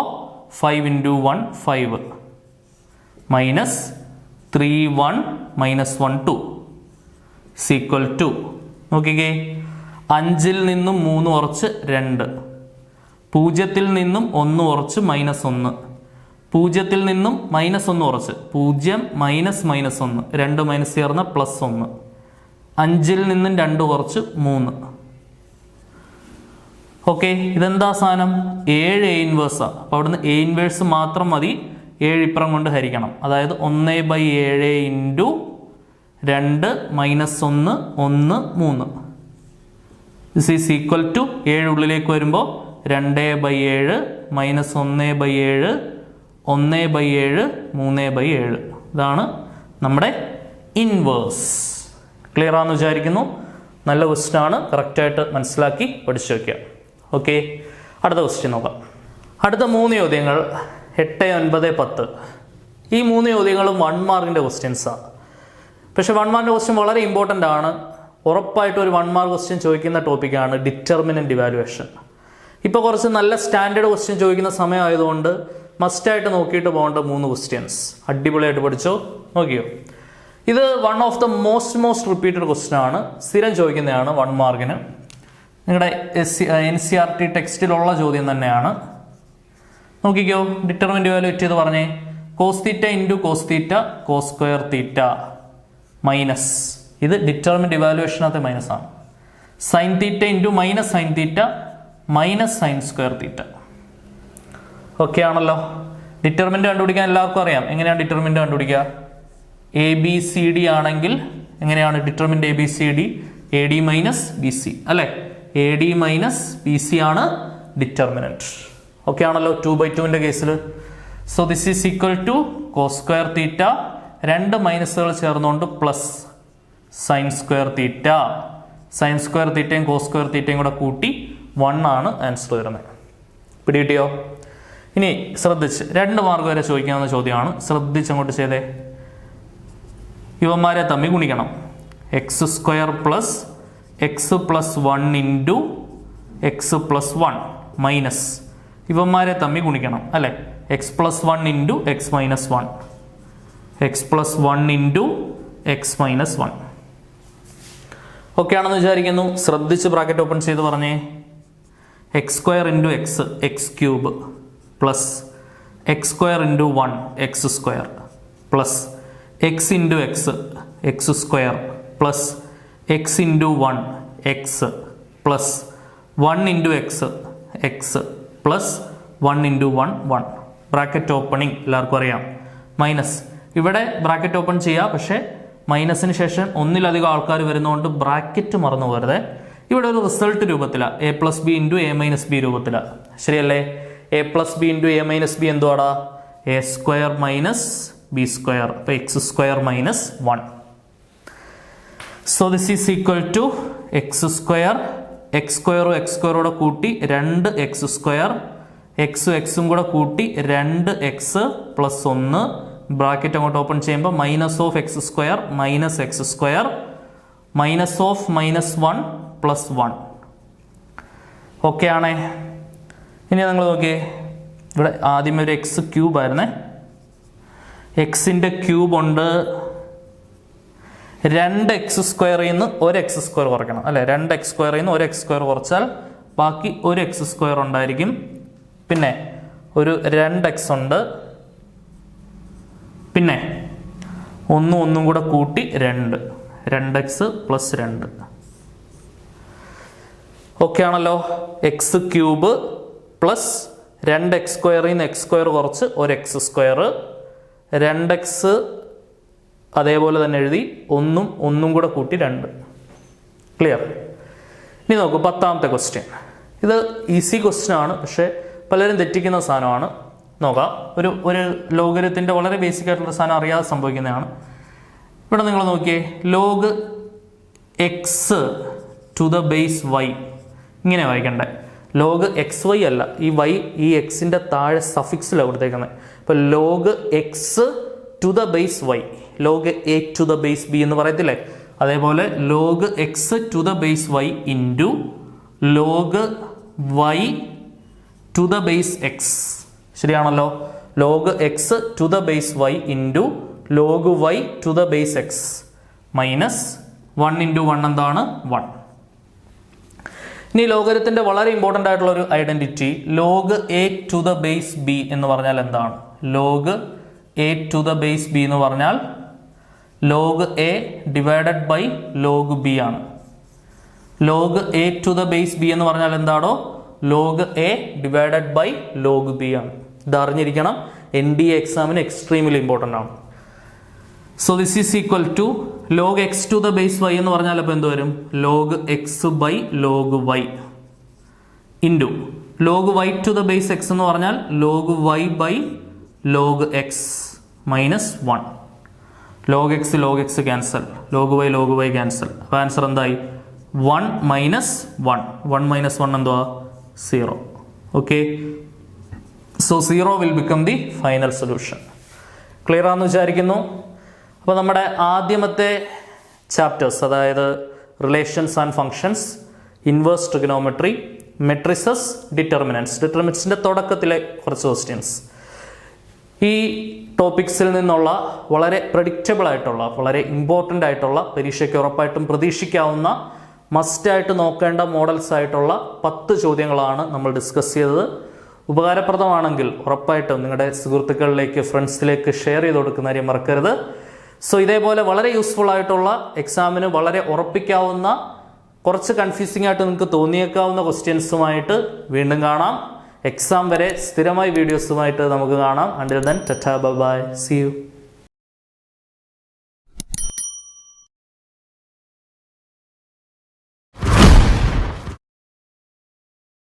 5 ഇൻറ്റു 1 5, -3 1 -1 2 = 2. നോക്കിക്കേ, 5ൽ നിന്നും 3 കുറച്ച് 2, 0ൽ നിന്നും 1 കുറച്ച് -1, 0ൽ നിന്നും -1 കുറച്ച് 0 -1, 2 മൈനസ് ചേർന്ന +1, 5ൽ നിന്നും 2 കുറച്ച് 3. ഓക്കെ, ഇതെന്താ സാധനം? 7 A ഇൻവേഴ്സാണ്. അപ്പോൾ അവിടുന്ന് A ഇൻവേഴ്സ് മാത്രം മതി. 7 ഇപ്പുറം കൊണ്ട് ഹരിക്കണം. അതായത് 1/7 into 2 -1 1 3. This is equal to 7 ഉള്ളിലേക്ക് വരുമ്പോൾ 2/7 -1/7 1/7 3/7. ഇതാണ് നമ്മുടെ ഇൻവേഴ്സ്. ക്ലിയർ ആണെന്ന് വിചാരിക്കുന്നു. നല്ല ക്വസ്റ്റ്യൻ ആണ്. കറക്റ്റായിട്ട് മനസ്സിലാക്കി പഠിച്ചു വയ്ക്കുക. ഓക്കെ, അടുത്ത ക്വസ്റ്റ്യൻ നോക്കാം. അടുത്ത 3 ചോദ്യങ്ങൾ 8 9 10. ഈ 3 ചോദ്യങ്ങളും 1 മാർക്കിൻ്റെ ക്വസ്റ്റ്യൻസാണ്. പക്ഷേ 1 മാർക്കിൻ്റെ ക്വസ്റ്റ്യൻ വളരെ ഇമ്പോർട്ടൻ്റ് ആണ്. ഉറപ്പായിട്ട് ഒരു 1 മാർക്ക് ക്വസ്റ്റ്യൻ ചോദിക്കുന്ന ടോപ്പിക്കാണ് ഡിറ്റർമിനൻ്റ് ഇവാലുവേഷൻ. ഇപ്പോൾ കുറച്ച് നല്ല സ്റ്റാൻഡേർഡ് ക്വസ്റ്റ്യൻ ചോദിക്കുന്ന സമയമായതുകൊണ്ട് മസ്റ്റായിട്ട് നോക്കിയിട്ട് പോകേണ്ട 3 ക്വസ്റ്റ്യൻസ് അടിപൊളിയായിട്ട് പഠിച്ചോ. നോക്കിയോ, ഇത് one of the most repeated question ആണ്. സ്ഥിരം ചോദിക്കുന്നതാണ് 1 മാർക്കിന്. നിങ്ങളുടെ NCERT ടെക്സ്റ്റിലുള്ള ചോദ്യം തന്നെയാണ്. നോക്കിക്കോ, ഡിറ്റർമിനൻ്റ് ഇവാലുവേറ്റ് ചെയ്ത് പറഞ്ഞേ. Cos theta into cos theta cos square theta minus, ഇത് ഡിറ്റർമിനൻ്റ് ഇവാലുവേഷനകത്തെ മൈനസ് ആണ്. Sine theta into minus sine theta minus sine square theta. Okay ആണല്ലോ. ഡിറ്റർമിനൻ്റ് കണ്ടുപിടിക്കാൻ എല്ലാവർക്കും അറിയാം. എങ്ങനെയാണ് ഡിറ്റർമിനൻ്റ് കണ്ടുപിടിക്കുക? ABCD ആണെങ്കിൽ എങ്ങനെയാണ് determinant ABCD? AD minus BC അല്ലേ? AD മൈനസ് BC ആണ് ഡിറ്റർമിനൻ്റ്. ഓക്കെ ആണല്ലോ 2/2ൻ്റെ കേസിൽ. So this is equal to cos square theta, 2 മൈനസുകൾ ചേർന്നുകൊണ്ട് പ്ലസ് സൈൻ സ്ക്വയർ തീറ്റ. സൈൻ സ്ക്വയർ തീറ്റയും കോസ് സ്ക്വയർ തീറ്റയും കൂടെ കൂട്ടി 1 ആണ് ആൻസർ വരുന്നത്. പിടികിട്ടിയോ? ഇനി ശ്രദ്ധിച്ച് 2 മാർക്ക് വരെ ചോദിക്കാവുന്ന ചോദ്യമാണ്. ശ്രദ്ധിച്ച് അങ്ങോട്ട് ചെയ്തേ. ഇവന്മാരെ തമ്മിൽ ഗുണിക്കണം. x² plus x+1 into x+1 minus ഇവന്മാരെ തമ്മിൽ ഗുണിക്കണം അല്ലേ? x+1 into x-1, x+1 into x-1. Okay ആണെന്ന് വിചാരിക്കുന്നു. ശ്രദ്ധിച്ച് ബ്രാക്കറ്റ് ഓപ്പൺ ചെയ്ത് പറഞ്ഞേ. x² into x³ plus x² into 1 x² plus x into x² plus x into 1 x plus 1 into x plus 1 into 1 1. Bracket opening എല്ലാവർക്കും അറിയാം. മൈനസ് ഇവിടെ ബ്രാക്കറ്റ് ഓപ്പൺ ചെയ്യുക, പക്ഷേ മൈനസിന് ശേഷം ഒന്നിലധികം ആൾക്കാർ വരുന്നതുകൊണ്ട് ബ്രാക്കറ്റ് മറന്നു പോകരുത്. ഇവിടെ ഒരു റിസൾട്ട് രൂപത്തിലാണ്, a+b ഇൻറ്റു a-b രൂപത്തിലാണ്. ശരിയല്ലേ? a+b ഇൻറ്റു a-b എന്തുവാടാ? a² minus b². അപ്പോൾ x² minus 1. So this is equal to x², x²കൂടെ കൂട്ടി 2x², x കൂടെ കൂട്ടി 2x പ്ലസ് 1. ബ്രാക്കറ്റ് അങ്ങോട്ട് ഓപ്പൺ ചെയ്യുമ്പോൾ minus of x² minus x² minus of -1 plus 1. Okay ആണേ. ഇനി നിങ്ങൾ നോക്കിയേ, ഇവിടെ ആദ്യമേ ഒരു x³ ആയിരുന്നേ. എക്സിൻ്റെ ക്യൂബ് ഉണ്ട്. 2x² നിന്ന് 1x² കുറയ്ക്കണം അല്ലേ? 2x² നിന്ന് 1x² കുറച്ചാൽ ബാക്കി 1x² ഉണ്ടായിരിക്കും. പിന്നെ ഒരു 2x ഉണ്ട്. പിന്നെ ഒന്നും കൂടെ കൂട്ടി 2x പ്ലസ് 2. ഓക്കെ ആണല്ലോ. x³ പ്ലസ് 2x² നിന്ന് x² കുറച്ച് 1x², 2x അതേപോലെ തന്നെ എഴുതി, ഒന്നും കൂടെ കൂട്ടി 2. ക്ലിയർ? ഇനി നോക്കൂ 10ാമത്തെ ക്വസ്റ്റ്യൻ. ഇത് ഈസി ക്വസ്റ്റ്യൻ ആണ്, പക്ഷേ പലരും തെറ്റിക്കുന്ന സാധനമാണ്. നോക്കാം. ഒരു ലോഗരിതത്തിൻ്റെ വളരെ ബേസിക് ആയിട്ടുള്ള സാധനം അറിയാതെ സംഭവിക്കുന്നതാണ്. ഇവിടെ നിങ്ങൾ നോക്കിയേ, ലോഗ് x⁴y ഇങ്ങനെ വായിക്കണ്ടേ. ലോഗ് xy അല്ല, ഈ y ഈ എക്സിൻ്റെ താഴെ സഫിക്സിലാണ് കൊടുത്തേക്കുന്നത്. ഇപ്പോൾ ലോഗ് x⁴y, ലോഗ് a⁴b എന്ന് പറയത്തില്ലേ, അതേപോലെ log x⁴y into log y⁴x. ശരിയാണല്ലോ? Log x⁴y into log y⁴x minus 1 into 1 എന്താണ്? 1. ഇനി ലോഗരിതത്തിൻ്റെ വളരെ ഇമ്പോർട്ടൻ്റ് ആയിട്ടുള്ള ഒരു ഐഡന്റിറ്റി, ലോഗ് a⁴b എന്ന് പറഞ്ഞാൽ എന്താണ്? ലോഗ് a⁴b എന്ന് പറഞ്ഞാൽ log a divided by log b ആണ്. ലോഗ് a⁴b എന്ന് പറഞ്ഞാൽ എന്താണോ? Log a divided by log b ആണ്. ഇത് അറിഞ്ഞിരിക്കണം. NDA എക്സാമിന് എക്സ്ട്രീംലി ഇമ്പോർട്ടൻ്റ് ആണ്. So this is equal to log x⁴y എന്ന് പറഞ്ഞാൽ അപ്പോൾ എന്ത് വരും? Log x by log y into log y⁴x എന്ന് പറഞ്ഞാൽ log y by log x minus 1. Log x cancel, log y cancel. അപ്പോൾ ആൻസർ എന്തായി? 1 മൈനസ് 1. 1 മൈനസ് 1 എന്തുവാ? 0. Okay. So 0 will become the final solution. Clear ആണെന്ന് വിചാരിക്കുന്നു. അപ്പോൾ നമ്മുടെ ആദ്യമത്തെ ചാപ്റ്റേഴ്സ്, അതായത് relations and functions, inverse trigonometry, matrices, ഡിറ്റർമിനൻസിൻ്റെ തുടക്കത്തിലെ കുറച്ച് ക്വസ്റ്റ്യൻസ്, ഈ ടോപ്പിക്സിൽ നിന്നുള്ള വളരെ പ്രഡിക്റ്റബിൾ ആയിട്ടുള്ള, വളരെ ഇമ്പോർട്ടൻ്റ് ആയിട്ടുള്ള, പരീക്ഷയ്ക്ക് ഉറപ്പായിട്ടും പ്രതീക്ഷിക്കാവുന്ന, മസ്റ്റായിട്ട് നോക്കേണ്ട മോഡൽസ് ആയിട്ടുള്ള 10 ചോദ്യങ്ങളാണ് നമ്മൾ ഡിസ്കസ് ചെയ്തത്. ഉപകാരപ്രദമാണെങ്കിൽ ഉറപ്പായിട്ടും നിങ്ങളുടെ സുഹൃത്തുക്കളിലേക്ക്, ഫ്രണ്ട്സിലേക്ക് ഷെയർ ചെയ്ത് കൊടുക്കുന്ന കാര്യം മറക്കരുത്. സോ ഇതേപോലെ വളരെ യൂസ്ഫുൾ ആയിട്ടുള്ള, എക്സാമിന് വളരെ ഉറപ്പിക്കാവുന്ന, കുറച്ച് കൺഫ്യൂസിംഗ് ആയിട്ട് നിങ്ങൾക്ക് തോന്നിയേക്കാവുന്ന ക്വസ്റ്റ്യൻസുമായിട്ട് വീണ്ടും കാണാം. എക്സാം വരെ സ്ഥിരമായി വീഡിയോസുമായിട്ട് നമുക്ക് കാണാം. Until then, tata, bye bye, see U.